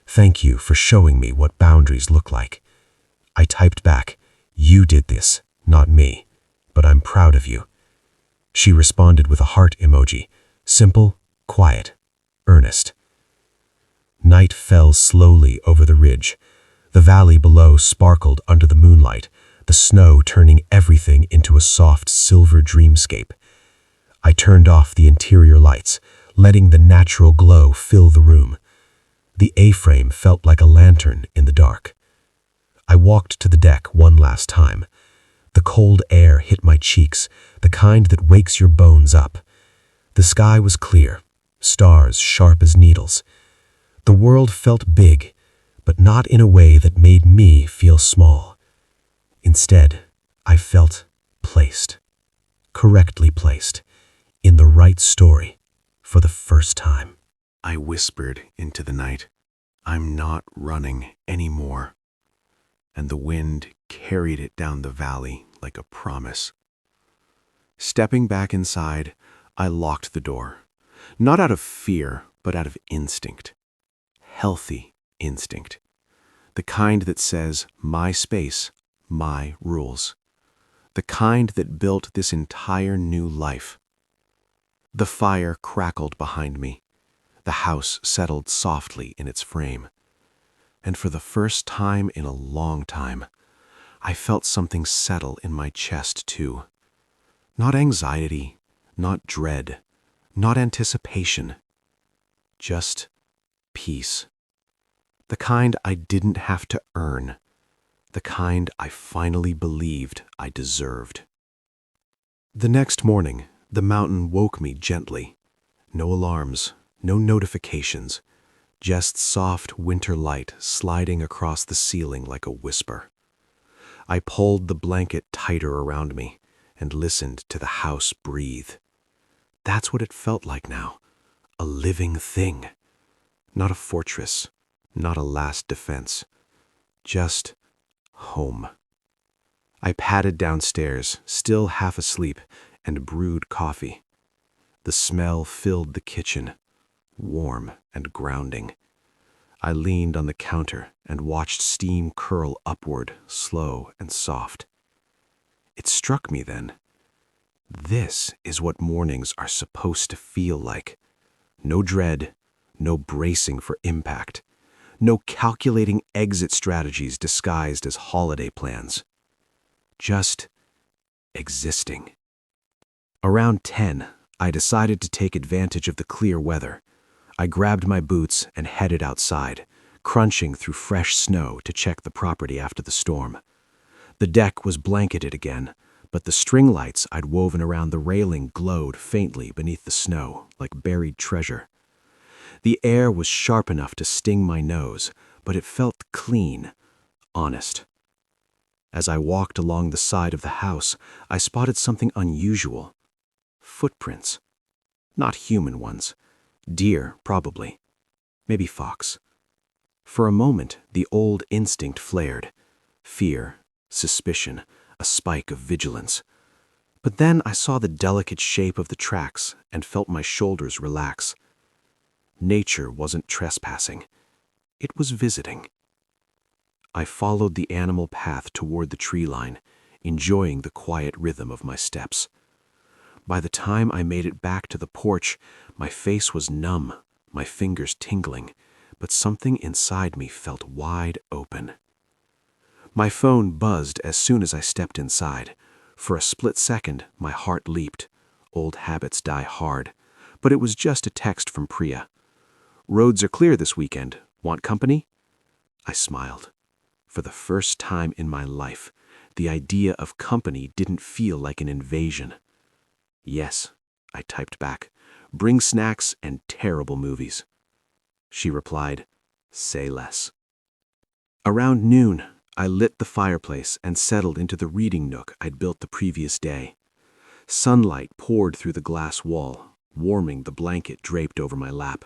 Thank you for showing me what boundaries look like." I typed back, "You did this, not me, but I'm proud of you." She responded with a heart emoji, simple, quiet, earnest. Night fell slowly over the ridge. The valley below sparkled under the moonlight, the snow turning everything into a soft silver dreamscape. I turned off the interior lights, letting the natural glow fill the room. The A-frame felt like a lantern in the dark. I walked to the deck one last time. The cold air hit my cheeks, the kind that wakes your bones up. The sky was clear, stars sharp as needles. The world felt big, but not in a way that made me feel small. Instead, I felt placed, correctly placed, in the right story, for the first time. I whispered into the night, "I'm not running anymore." And the wind carried it down the valley like a promise. Stepping back inside, I locked the door. Not out of fear, but out of instinct. Healthy instinct. The kind that says, my space, my rules. The kind that built this entire new life. The fire crackled behind me. The house settled softly in its frame. And for the first time in a long time, I felt something settle in my chest too. Not anxiety, not dread, not anticipation. Just peace. The kind I didn't have to earn. The kind I finally believed I deserved. The next morning, the mountain woke me gently. No alarms, no notifications, just soft winter light sliding across the ceiling like a whisper. I pulled the blanket tighter around me and listened to the house breathe. That's what it felt like now, a living thing. Not a fortress, not a last defense, just home. I padded downstairs, still half asleep, and brewed coffee. The smell filled the kitchen, warm and grounding. I leaned on the counter and watched steam curl upward, slow and soft. It struck me then. This is what mornings are supposed to feel like. No dread, no bracing for impact, no calculating exit strategies disguised as holiday plans. Just existing. Around 10, I decided to take advantage of the clear weather. I grabbed my boots and headed outside, crunching through fresh snow to check the property after the storm. The deck was blanketed again, but the string lights I'd woven around the railing glowed faintly beneath the snow, like buried treasure. The air was sharp enough to sting my nose, but it felt clean, honest. As I walked along the side of the house, I spotted something unusual. Footprints. Not human ones. Deer, probably. Maybe fox. For a moment, the old instinct flared. Fear, suspicion, a spike of vigilance. But then I saw the delicate shape of the tracks and felt my shoulders relax. Nature wasn't trespassing. It was visiting. I followed the animal path toward the tree line, enjoying the quiet rhythm of my steps. By the time I made it back to the porch, my face was numb, my fingers tingling, but something inside me felt wide open. My phone buzzed as soon as I stepped inside. For a split second, my heart leaped. Old habits die hard. But it was just a text from Priya. "Roads are clear this weekend. Want company?" I smiled. For the first time in my life, the idea of company didn't feel like an invasion. "Yes," I typed back. "Bring snacks and terrible movies." She replied, "Say less." Around noon, I lit the fireplace and settled into the reading nook I'd built the previous day. Sunlight poured through the glass wall, warming the blanket draped over my lap.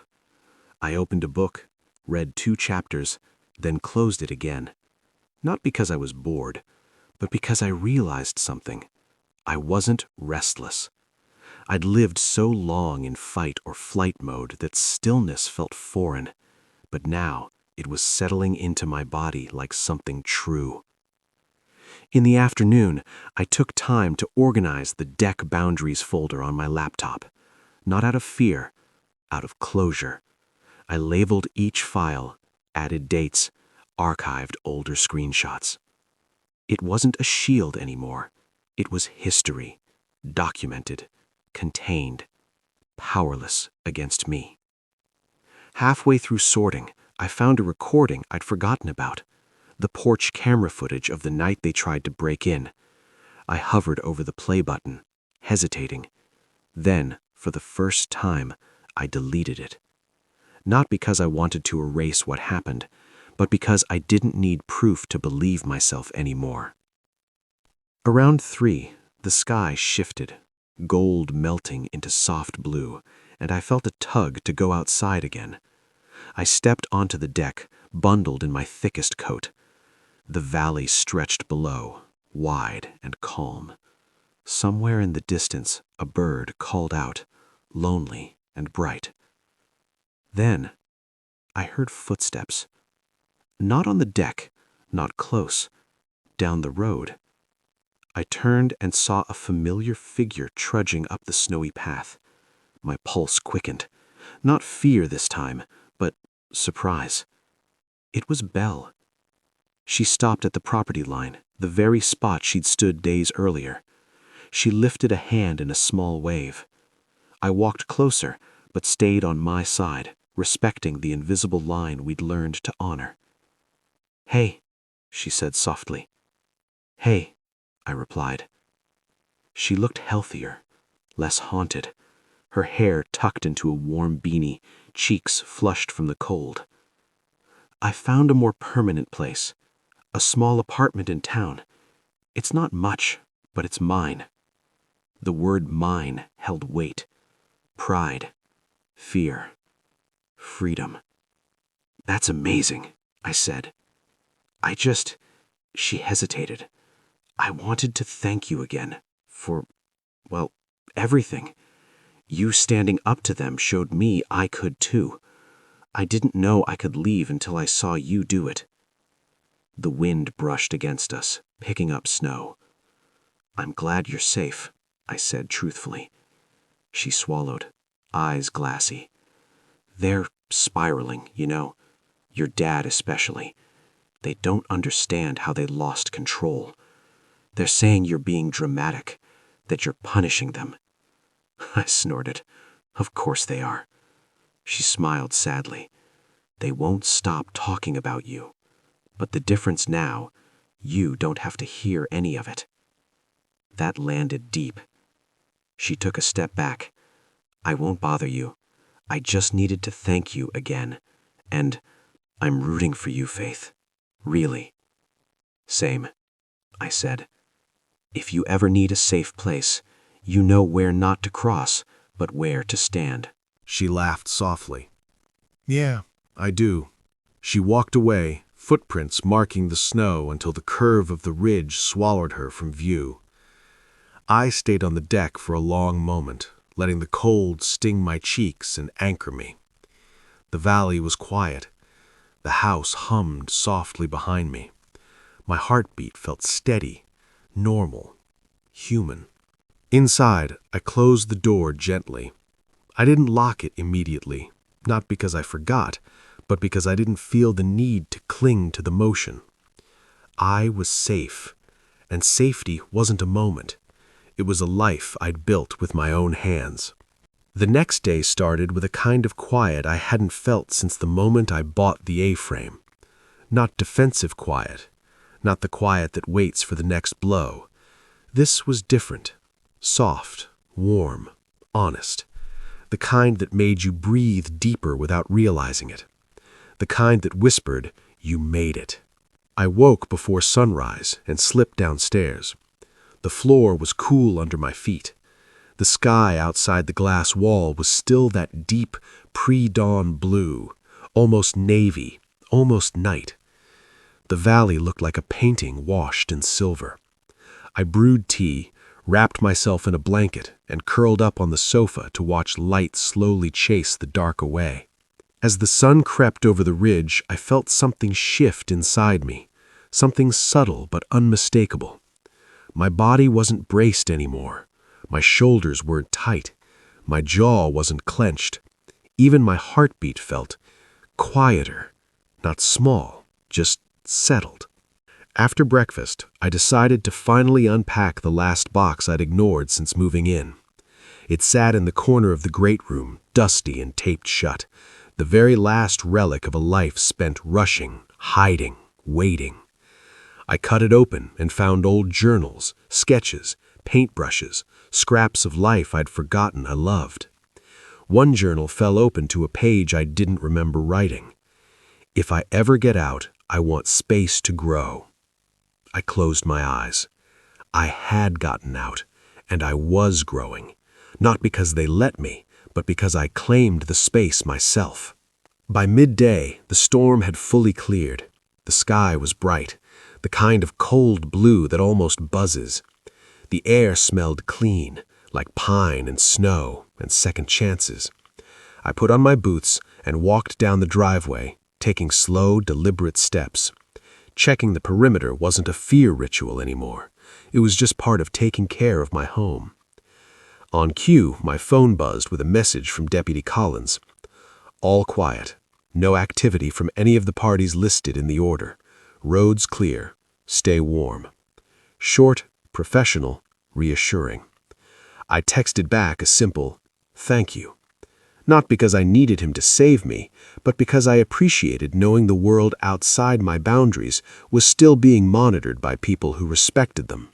I opened a book, read 2 chapters, then closed it again. Not because I was bored, but because I realized something. I wasn't restless. I'd lived so long in fight or flight mode that stillness felt foreign, but now it was settling into my body like something true. In the afternoon, I took time to organize the deck boundaries folder on my laptop. Not out of fear, out of closure. I labeled each file, added dates, archived older screenshots. It wasn't a shield anymore. It was history, documented, contained, powerless against me. Halfway through sorting, I found a recording I'd forgotten about. The porch camera footage of the night they tried to break in. I hovered over the play button, hesitating. Then, for the first time, I deleted it. Not because I wanted to erase what happened, but because I didn't need proof to believe myself anymore. Around 3, the sky shifted, gold melting into soft blue, and I felt a tug to go outside again. I stepped onto the deck, bundled in my thickest coat. The valley stretched below, wide and calm. Somewhere in the distance, a bird called out, lonely and bright. Then, I heard footsteps. Not on the deck, not close, down the road. I turned and saw a familiar figure trudging up the snowy path. My pulse quickened. Not fear this time, but surprise. It was Belle. She stopped at the property line, the very spot she'd stood days earlier. She lifted a hand in a small wave. I walked closer, but stayed on my side, respecting the invisible line we'd learned to honor. "Hey," she said softly. "Hey," I replied. She looked healthier, less haunted, her hair tucked into a warm beanie, cheeks flushed from the cold. "I found a more permanent place, a small apartment in town. It's not much, but it's mine." The word mine held weight, pride, fear, freedom. "That's amazing," I said. She hesitated. "I wanted to thank you again for, well, everything. You standing up to them showed me I could too. I didn't know I could leave until I saw you do it." The wind brushed against us, picking up snow. "I'm glad you're safe," I said truthfully. She swallowed, eyes glassy. "They're spiraling, you know. Your dad especially. They don't understand how they lost control. They're saying you're being dramatic, that you're punishing them." I snorted. "Of course they are." She smiled sadly. "They won't stop talking about you. But the difference now, you don't have to hear any of it." That landed deep. She took a step back. "I won't bother you. I just needed to thank you again. And I'm rooting for you, Faith. Really." "Same," I said. "If you ever need a safe place, you know where not to cross, but where to stand." She laughed softly. "Yeah, I do." She walked away, footprints marking the snow until the curve of the ridge swallowed her from view. I stayed on the deck for a long moment, letting the cold sting my cheeks and anchor me. The valley was quiet. The house hummed softly behind me. My heartbeat felt steady, normal, human. Inside, I closed the door gently. I didn't lock it immediately, not because I forgot, but because I didn't feel the need to cling to the motion. I was safe, and safety wasn't a moment. It was a life I'd built with my own hands. The next day started with a kind of quiet I hadn't felt since the moment I bought the A-frame. Not defensive quiet, not the quiet that waits for the next blow. This was different, soft, warm, honest. The kind that made you breathe deeper without realizing it. The kind that whispered, "You made it." I woke before sunrise and slipped downstairs. The floor was cool under my feet. The sky outside the glass wall was still that deep, pre-dawn blue, almost navy, almost night. The valley looked like a painting washed in silver. I brewed tea, wrapped myself in a blanket, and curled up on the sofa to watch light slowly chase the dark away. As the sun crept over the ridge, I felt something shift inside me, something subtle but unmistakable. My body wasn't braced anymore. My shoulders weren't tight. My jaw wasn't clenched. Even my heartbeat felt quieter, not small, just settled. After breakfast, I decided to finally unpack the last box I'd ignored since moving in. It sat in the corner of the great room, dusty and taped shut, the very last relic of a life spent rushing, hiding, waiting. I cut it open and found old journals, sketches, paintbrushes, scraps of life I'd forgotten I loved. One journal fell open to a page I didn't remember writing. "If I ever get out, I want space to grow." I closed my eyes. I had gotten out, and I was growing, not because they let me, but because I claimed the space myself. By midday, the storm had fully cleared. The sky was bright, the kind of cold blue that almost buzzes. The air smelled clean, like pine and snow and second chances. I put on my boots and walked down the driveway, taking slow, deliberate steps. Checking the perimeter wasn't a fear ritual anymore. It was just part of taking care of my home. On cue, my phone buzzed with a message from Deputy Collins. All quiet. No activity from any of the parties listed in the order. Roads clear. Stay warm. Short, professional, reassuring. I texted back a simple, "Thank you." Not because I needed him to save me, but because I appreciated knowing the world outside my boundaries was still being monitored by people who respected them.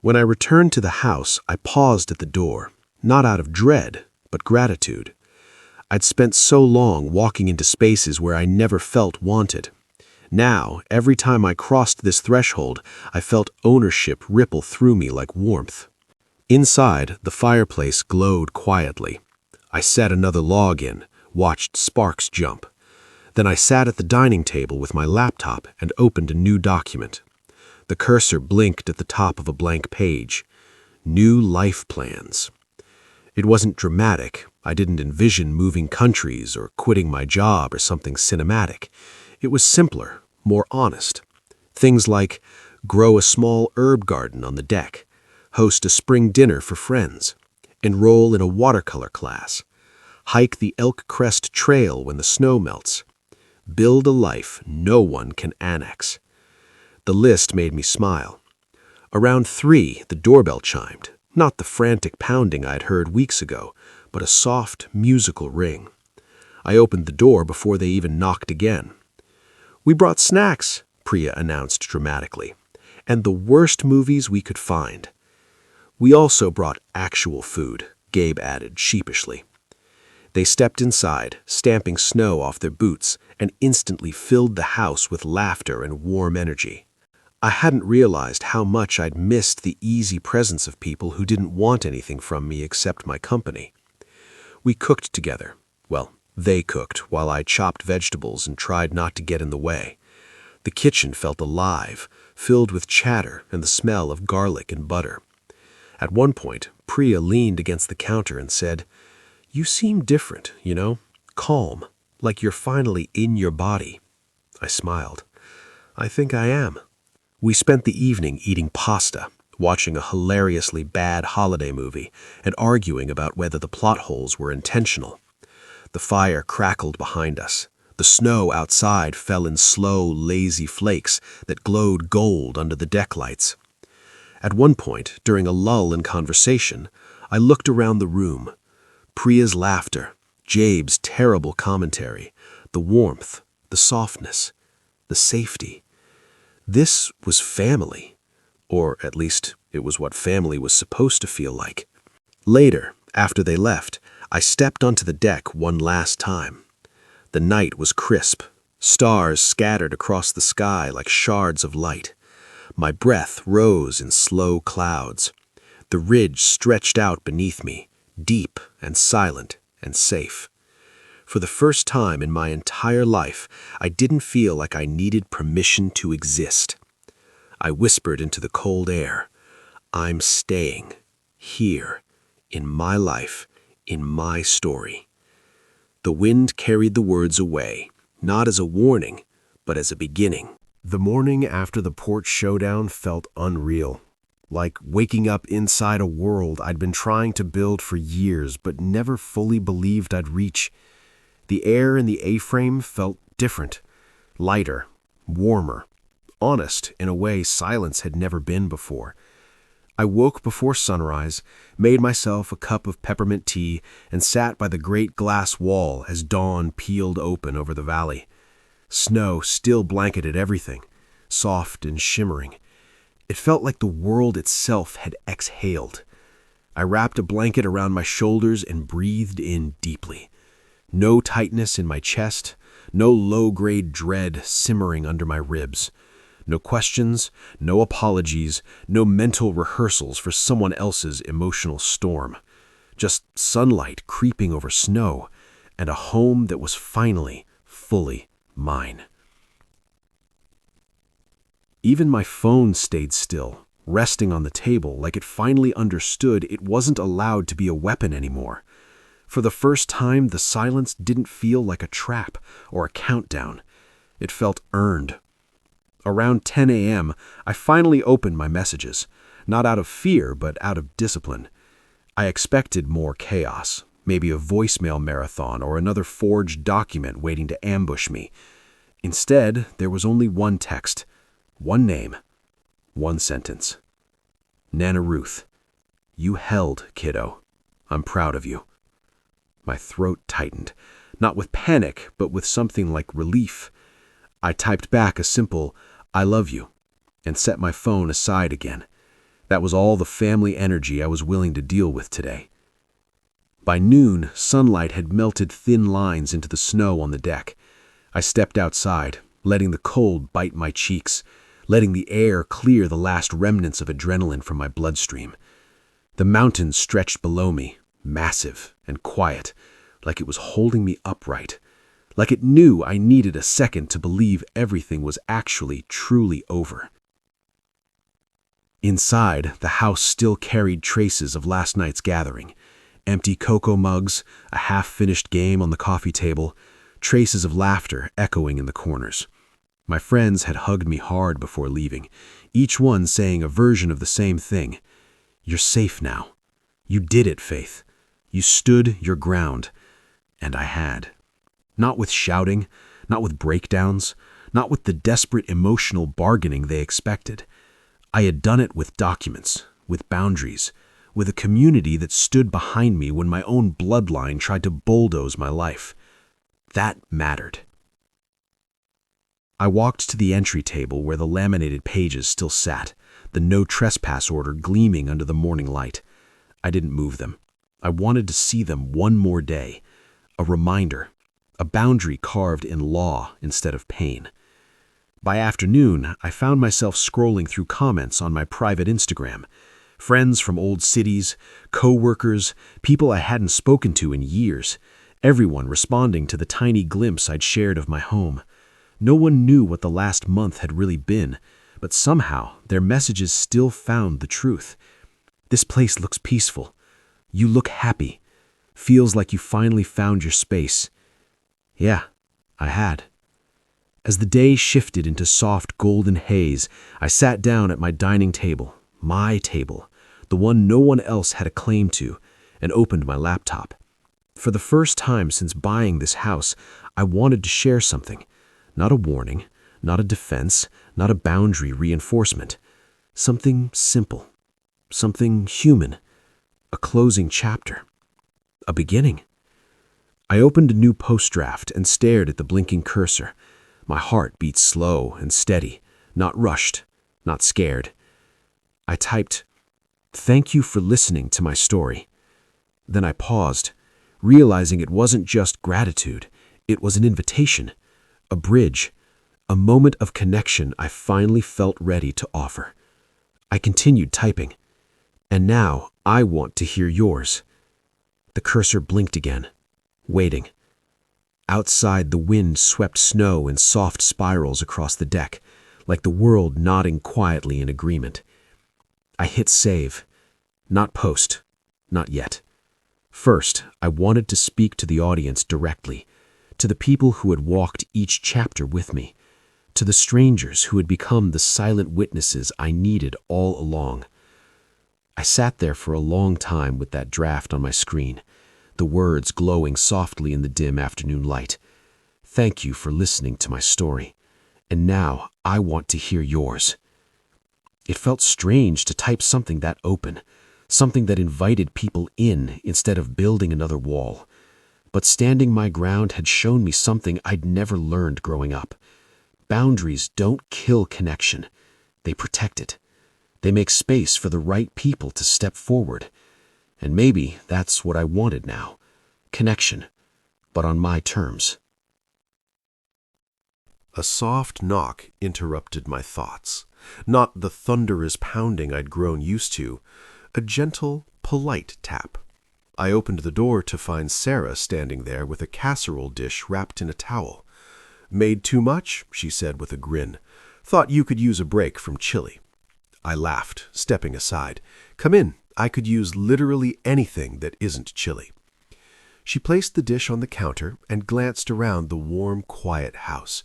When I returned to the house, I paused at the door, not out of dread, but gratitude. I'd spent so long walking into spaces where I never felt wanted. Now, every time I crossed this threshold, I felt ownership ripple through me like warmth. Inside, the fireplace glowed quietly. I set another log in, watched sparks jump. Then I sat at the dining table with my laptop and opened a new document. The cursor blinked at the top of a blank page. New life plans. It wasn't dramatic, I didn't envision moving countries or quitting my job or something cinematic. It was simpler, more honest. Things like grow a small herb garden on the deck, host a spring dinner for friends, enroll in a watercolor class, hike the Elk Crest Trail when the snow melts, build a life no one can annex. The list made me smile. Around 3, the doorbell chimed, not the frantic pounding I'd heard weeks ago, but a soft, musical ring. I opened the door before they even knocked again. "We brought snacks," Priya announced dramatically, "and the worst movies we could find." "We also brought actual food," Gabe added sheepishly. They stepped inside, stamping snow off their boots, and instantly filled the house with laughter and warm energy. I hadn't realized how much I'd missed the easy presence of people who didn't want anything from me except my company. We cooked together. Well, they cooked while I chopped vegetables and tried not to get in the way. The kitchen felt alive, filled with chatter and the smell of garlic and butter. At one point, Priya leaned against the counter and said, "You seem different, calm, like you're finally in your body." I smiled. "I think I am." We spent the evening eating pasta, watching a hilariously bad holiday movie, and arguing about whether the plot holes were intentional. The fire crackled behind us. The snow outside fell in slow, lazy flakes that glowed gold under the deck lights. At one point, during a lull in conversation, I looked around the room. Priya's laughter, Jabe's terrible commentary, the warmth, the softness, the safety. This was family, or at least it was what family was supposed to feel like. Later, after they left, I stepped onto the deck one last time. The night was crisp, stars scattered across the sky like shards of light. My breath rose in slow clouds. The ridge stretched out beneath me, deep and silent and safe. For the first time in my entire life, I didn't feel like I needed permission to exist. I whispered into the cold air, "I'm staying, here, in my life, in my story." The wind carried the words away, not as a warning, but as a beginning. The morning after the porch showdown felt unreal, like waking up inside a world I'd been trying to build for years but never fully believed I'd reach. The air in the A-frame felt different, lighter, warmer, honest in a way silence had never been before. I woke before sunrise, made myself a cup of peppermint tea, and sat by the great glass wall as dawn peeled open over the valley. Snow still blanketed everything, soft and shimmering. It felt like the world itself had exhaled. I wrapped a blanket around my shoulders and breathed in deeply. No tightness in my chest, no low-grade dread simmering under my ribs. No questions, no apologies, no mental rehearsals for someone else's emotional storm. Just sunlight creeping over snow, and a home that was finally, fully mine. Even my phone stayed still, resting on the table like it finally understood it wasn't allowed to be a weapon anymore. For the first time, the silence didn't feel like a trap or a countdown. It felt earned. Around 10 a.m., I finally opened my messages, not out of fear, but out of discipline. I expected more chaos, maybe a voicemail marathon or another forged document waiting to ambush me. Instead, there was only one text, one name, one sentence. "Nana Ruth, you held, kiddo. I'm proud of you." My throat tightened, not with panic, but with something like relief. I typed back a simple, "I love you," and set my phone aside again. That was all the family energy I was willing to deal with today. By noon, sunlight had melted thin lines into the snow on the deck. I stepped outside, letting the cold bite my cheeks, letting the air clear the last remnants of adrenaline from my bloodstream. The mountains stretched below me, massive and quiet, like it was holding me upright, like it knew I needed a second to believe everything was actually truly over. Inside, the house still carried traces of last night's gathering. Empty cocoa mugs, a half-finished game on the coffee table, traces of laughter echoing in the corners. My friends had hugged me hard before leaving, each one saying a version of the same thing. "You're safe now. You did it, Faith. You stood your ground." And I had. Not with shouting, not with breakdowns, not with the desperate emotional bargaining they expected. I had done it with documents, with boundaries, with a community that stood behind me when my own bloodline tried to bulldoze my life. That mattered. I walked to the entry table where the laminated pages still sat, the no trespass order gleaming under the morning light. I didn't move them. I wanted to see them one more day. A reminder, a boundary carved in law instead of pain. By afternoon, I found myself scrolling through comments on my private Instagram. Friends from old cities, co-workers, people I hadn't spoken to in years. Everyone responding to the tiny glimpse I'd shared of my home. No one knew what the last month had really been, but somehow their messages still found the truth. "This place looks peaceful. You look happy. Feels like you finally found your space." Yeah, I had. As the day shifted into soft golden haze, I sat down at my dining table, my table, the one no one else had a claim to, and opened my laptop. For the first time since buying this house, I wanted to share something. Not a warning, not a defense, not a boundary reinforcement. Something simple, something human, a closing chapter, a beginning. I opened a new post draft and stared at the blinking cursor. My heart beat slow and steady, not rushed, not scared. I typed, "Thank you for listening to my story." Then I paused, realizing it wasn't just gratitude, it was an invitation, a bridge, a moment of connection I finally felt ready to offer. I continued typing, "And now I want to hear yours." The cursor blinked again, waiting. Outside, the wind swept snow in soft spirals across the deck, like the world nodding quietly in agreement. I hit save. Not post. Not yet. First, I wanted to speak to the audience directly, to the people who had walked each chapter with me, to the strangers who had become the silent witnesses I needed all along. I sat there for a long time with that draft on my screen, the words glowing softly in the dim afternoon light. "Thank you for listening to my story, and now I want to hear yours." It felt strange to type something that open, something that invited people in instead of building another wall. But standing my ground had shown me something I'd never learned growing up. Boundaries don't kill connection. They protect it. They make space for the right people to step forward. And maybe that's what I wanted now. Connection, but on my terms. A soft knock interrupted my thoughts. Not the thunderous pounding I'd grown used to, a gentle, polite tap. I opened the door to find Sarah standing there with a casserole dish wrapped in a towel. "Made too much?" she said with a grin. "Thought you could use a break from chili." I laughed, stepping aside. "Come in. I could use literally anything that isn't chili." She placed the dish on the counter and glanced around the warm, quiet house.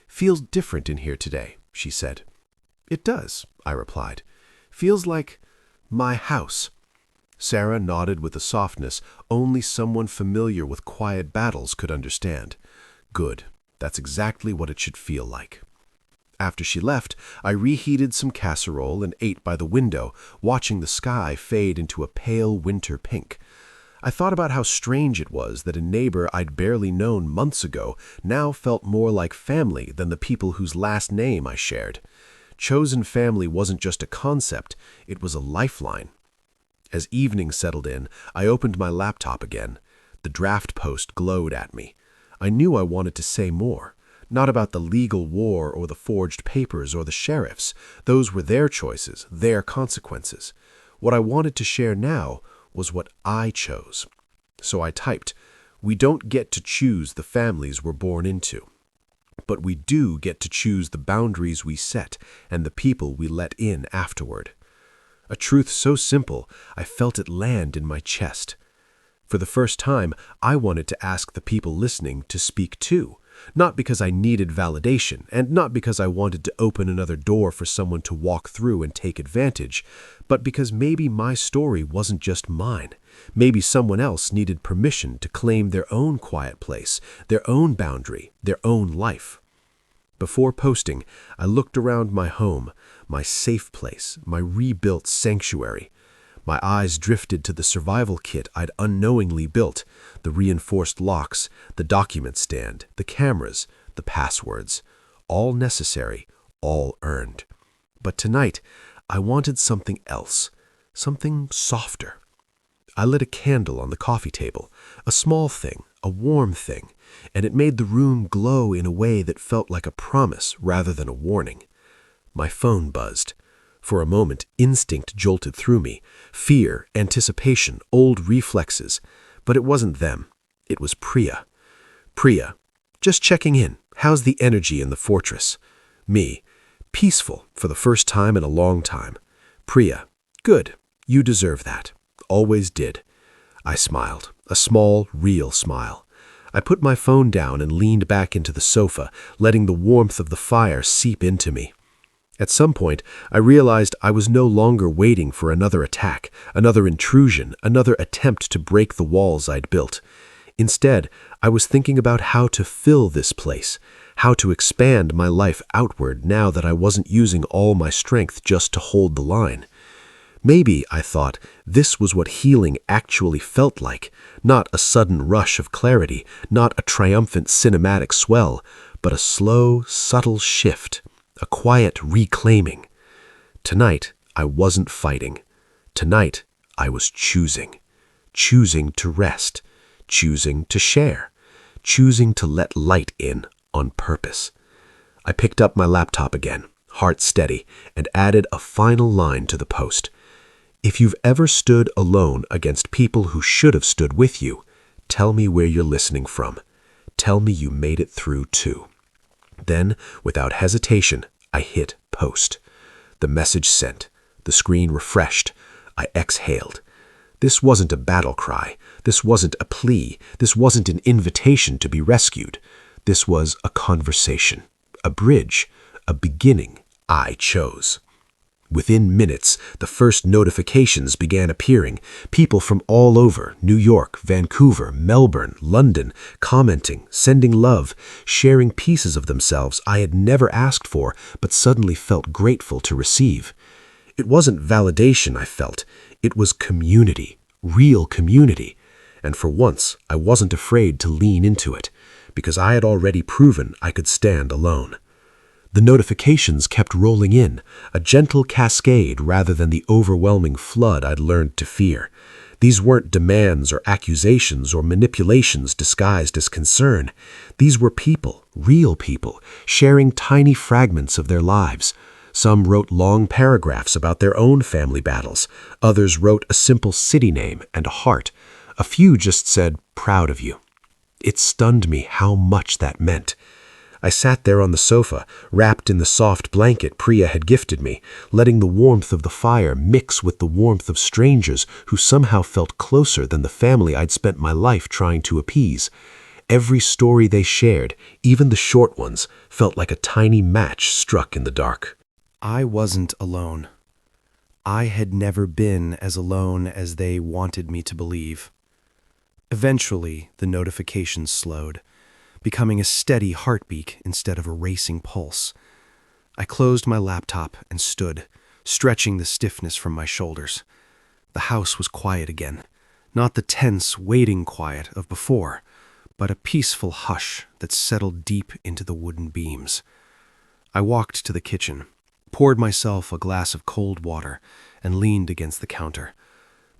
"Feels different in here today," she said. "It does," I replied. "Feels like my house." Sarah nodded with a softness only someone familiar with quiet battles could understand. "Good. That's exactly what it should feel like." After she left, I reheated some casserole and ate by the window, watching the sky fade into a pale winter pink. I thought about how strange it was that a neighbor I'd barely known months ago now felt more like family than the people whose last name I shared. Chosen family wasn't just a concept, it was a lifeline. As evening settled in, I opened my laptop again. The draft post glowed at me. I knew I wanted to say more. Not about the legal war or the forged papers or the sheriffs. Those were their choices, their consequences. What I wanted to share now was what I chose. So I typed, "We don't get to choose the families we're born into, but we do get to choose the boundaries we set and the people we let in afterward." A truth so simple, I felt it land in my chest. For the first time, I wanted to ask the people listening to speak too. Not because I needed validation, and not because I wanted to open another door for someone to walk through and take advantage, but because maybe my story wasn't just mine. Maybe someone else needed permission to claim their own quiet place, their own boundary, their own life. Before posting, I looked around my home, my safe place, my rebuilt sanctuary. My eyes drifted to the survival kit I'd unknowingly built, the reinforced locks, the document stand, the cameras, the passwords. All necessary, all earned. But tonight, I wanted something else, something softer. I lit a candle on the coffee table, a small thing, a warm thing, and it made the room glow in a way that felt like a promise rather than a warning. My phone buzzed. For a moment, instinct jolted through me. Fear, anticipation, old reflexes. But it wasn't them. It was Priya. Priya, just checking in. How's the energy in the fortress? Me, peaceful for the first time in a long time. Priya, good. You deserve that. Always did. I smiled, a small, real smile. I put my phone down and leaned back into the sofa, letting the warmth of the fire seep into me. At some point, I realized I was no longer waiting for another attack, another intrusion, another attempt to break the walls I'd built. Instead, I was thinking about how to fill this place, how to expand my life outward now that I wasn't using all my strength just to hold the line. Maybe, I thought, this was what healing actually felt like, not a sudden rush of clarity, not a triumphant cinematic swell, but a slow, subtle shift. A quiet reclaiming. Tonight, I wasn't fighting. Tonight, I was choosing. Choosing to rest. Choosing to share. Choosing to let light in on purpose. I picked up my laptop again, heart steady, and added a final line to the post. If you've ever stood alone against people who should have stood with you, tell me where you're listening from. Tell me you made it through too. Then, without hesitation, I hit post. The message sent. The screen refreshed. I exhaled. This wasn't a battle cry. This wasn't a plea. This wasn't an invitation to be rescued. This was a conversation, a bridge, a beginning I chose. Within minutes, the first notifications began appearing. People from all over, New York, Vancouver, Melbourne, London, commenting, sending love, sharing pieces of themselves I had never asked for but suddenly felt grateful to receive. It wasn't validation I felt. It was community, real community. And for once, I wasn't afraid to lean into it, because I had already proven I could stand alone. The notifications kept rolling in, a gentle cascade rather than the overwhelming flood I'd learned to fear. These weren't demands or accusations or manipulations disguised as concern. These were people, real people, sharing tiny fragments of their lives. Some wrote long paragraphs about their own family battles. Others wrote a simple city name and a heart. A few just said, "Proud of you." It stunned me how much that meant. I sat there on the sofa, wrapped in the soft blanket Priya had gifted me, letting the warmth of the fire mix with the warmth of strangers who somehow felt closer than the family I'd spent my life trying to appease. Every story they shared, even the short ones, felt like a tiny match struck in the dark. I wasn't alone. I had never been as alone as they wanted me to believe. Eventually, the notifications slowed, becoming a steady heartbeat instead of a racing pulse. I closed my laptop and stood, stretching the stiffness from my shoulders. The house was quiet again, not the tense, waiting quiet of before, but a peaceful hush that settled deep into the wooden beams. I walked to the kitchen, poured myself a glass of cold water, and leaned against the counter.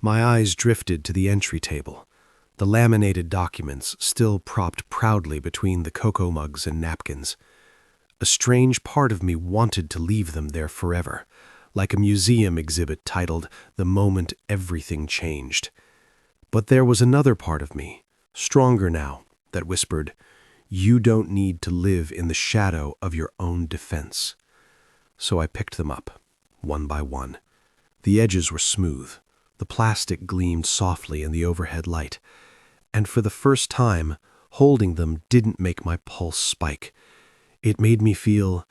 My eyes drifted to the entry table, the laminated documents still propped proudly between the cocoa mugs and napkins. A strange part of me wanted to leave them there forever, like a museum exhibit titled "The Moment Everything Changed." But there was another part of me, stronger now, that whispered, "You don't need to live in the shadow of your own defense." So I picked them up, one by one. The edges were smooth, The plastic gleamed softly in the overhead light, and for the first time, holding them didn't make my pulse spike. It made me feel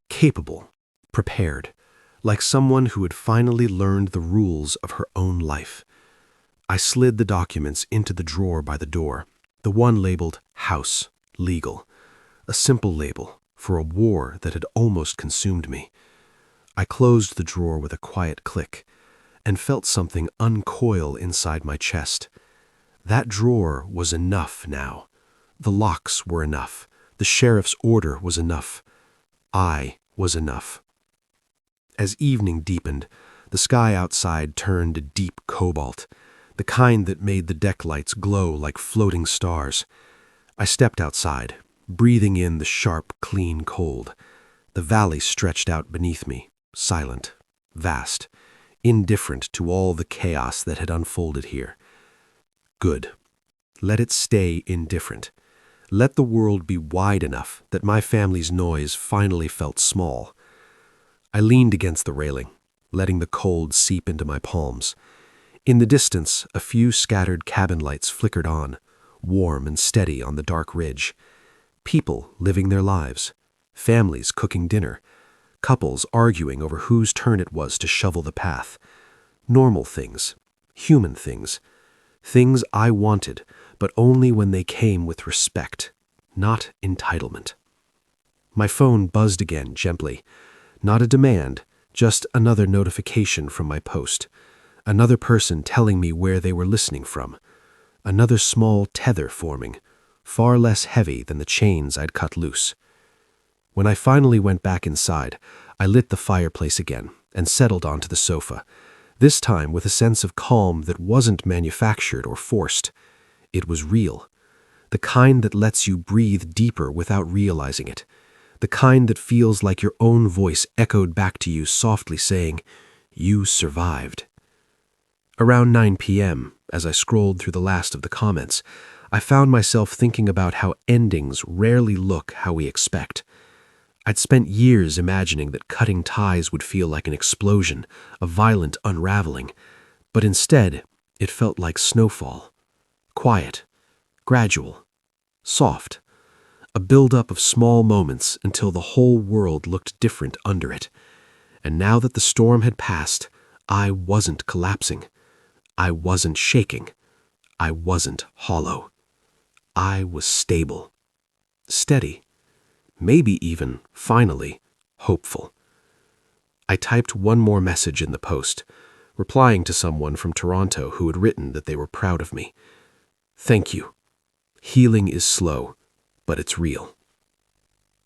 capable, prepared, like someone who had finally learned the rules of her own life. I slid the documents into the drawer by the door, the one labeled House, Legal, a simple label for a war that had almost consumed me. I closed the drawer with a quiet click and felt something uncoil inside my chest. That drawer was enough now. The locks were enough. The sheriff's order was enough. I was enough. As evening deepened, the sky outside turned a deep cobalt, the kind that made the deck lights glow like floating stars. I stepped outside, breathing in the sharp, clean cold. The valley stretched out beneath me, silent, vast, indifferent to all the chaos that had unfolded here. Good. Let it stay indifferent. Let the world be wide enough that my family's noise finally felt small. I leaned against the railing, letting the cold seep into my palms. In the distance, a few scattered cabin lights flickered on, warm and steady on the dark ridge. People living their lives, families cooking dinner, couples arguing over whose turn it was to shovel the path. Normal things, human things, things I wanted, but only when they came with respect, not entitlement. My phone buzzed again gently. Not a demand, just another notification from my post. Another person telling me where they were listening from. Another small tether forming, far less heavy than the chains I'd cut loose. When I finally went back inside, I lit the fireplace again and settled onto the sofa, this time with a sense of calm that wasn't manufactured or forced. It was real. The kind that lets you breathe deeper without realizing it. The kind that feels like your own voice echoed back to you softly saying, "You survived." Around 9 p.m., as I scrolled through the last of the comments, I found myself thinking about how endings rarely look how we expect. I'd spent years imagining that cutting ties would feel like an explosion, a violent unraveling, but instead, it felt like snowfall. Quiet, gradual, soft, a buildup of small moments until the whole world looked different under it. And now that the storm had passed, I wasn't collapsing. I wasn't shaking. I wasn't hollow. I was stable, steady, maybe even, finally, hopeful. I typed one more message in the post, replying to someone from Toronto who had written that they were proud of me. Thank you. Healing is slow, but it's real.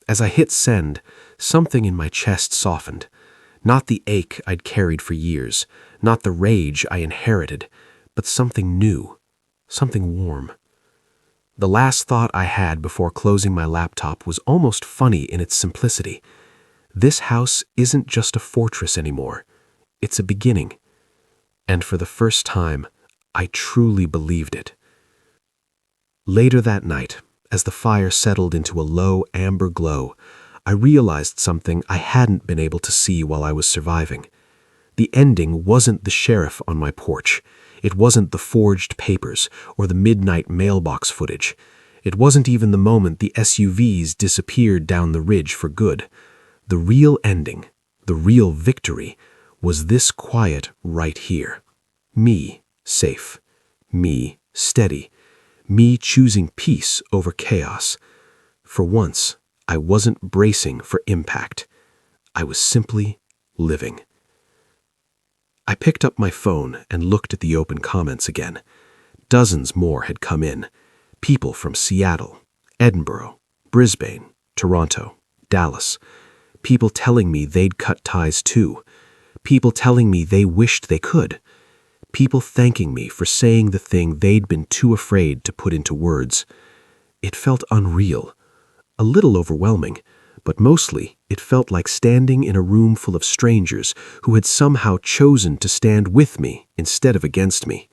As I hit send, something in my chest softened. Not the ache I'd carried for years, not the rage I inherited, but something new, something warm. The last thought I had before closing my laptop was almost funny in its simplicity. This house isn't just a fortress anymore. It's a beginning. And for the first time, I truly believed it. Later that night, as the fire settled into a low amber glow, I realized something I hadn't been able to see while I was surviving. The ending wasn't the sheriff on my porch. It wasn't the forged papers or the midnight mailbox footage. It wasn't even the moment the SUVs disappeared down the ridge for good. The real ending, the real victory, was this quiet right here. Me, safe. Me, steady. Me choosing peace over chaos. For once, I wasn't bracing for impact. I was simply living. I picked up my phone and looked at the open comments again. Dozens more had come in. People from Seattle, Edinburgh, Brisbane, Toronto, Dallas. People telling me they'd cut ties too. People telling me they wished they could. People thanking me for saying the thing they'd been too afraid to put into words. It felt unreal, a little overwhelming, but mostly it felt like standing in a room full of strangers who had somehow chosen to stand with me instead of against me.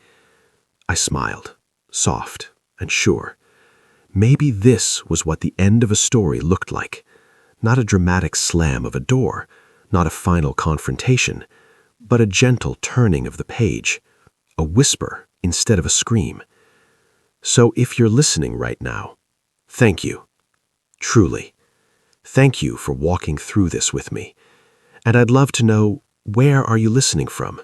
I smiled, soft and sure. Maybe this was what the end of a story looked like. Not a dramatic slam of a door, not a final confrontation, but a gentle turning of the page. a whisper instead of a scream. So if you're listening right now, thank you. Truly. Thank you for walking through this with me. And I'd love to know, where are you listening from?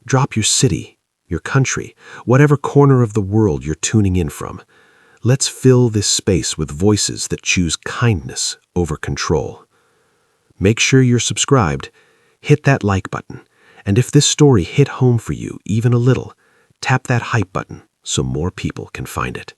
Drop your city, your country, whatever corner of the world you're tuning in from. Let's fill this space with voices that choose kindness over control. Make sure you're subscribed, hit that like button, and if this story hit home for you even a little, tap that hype button so more people can find it.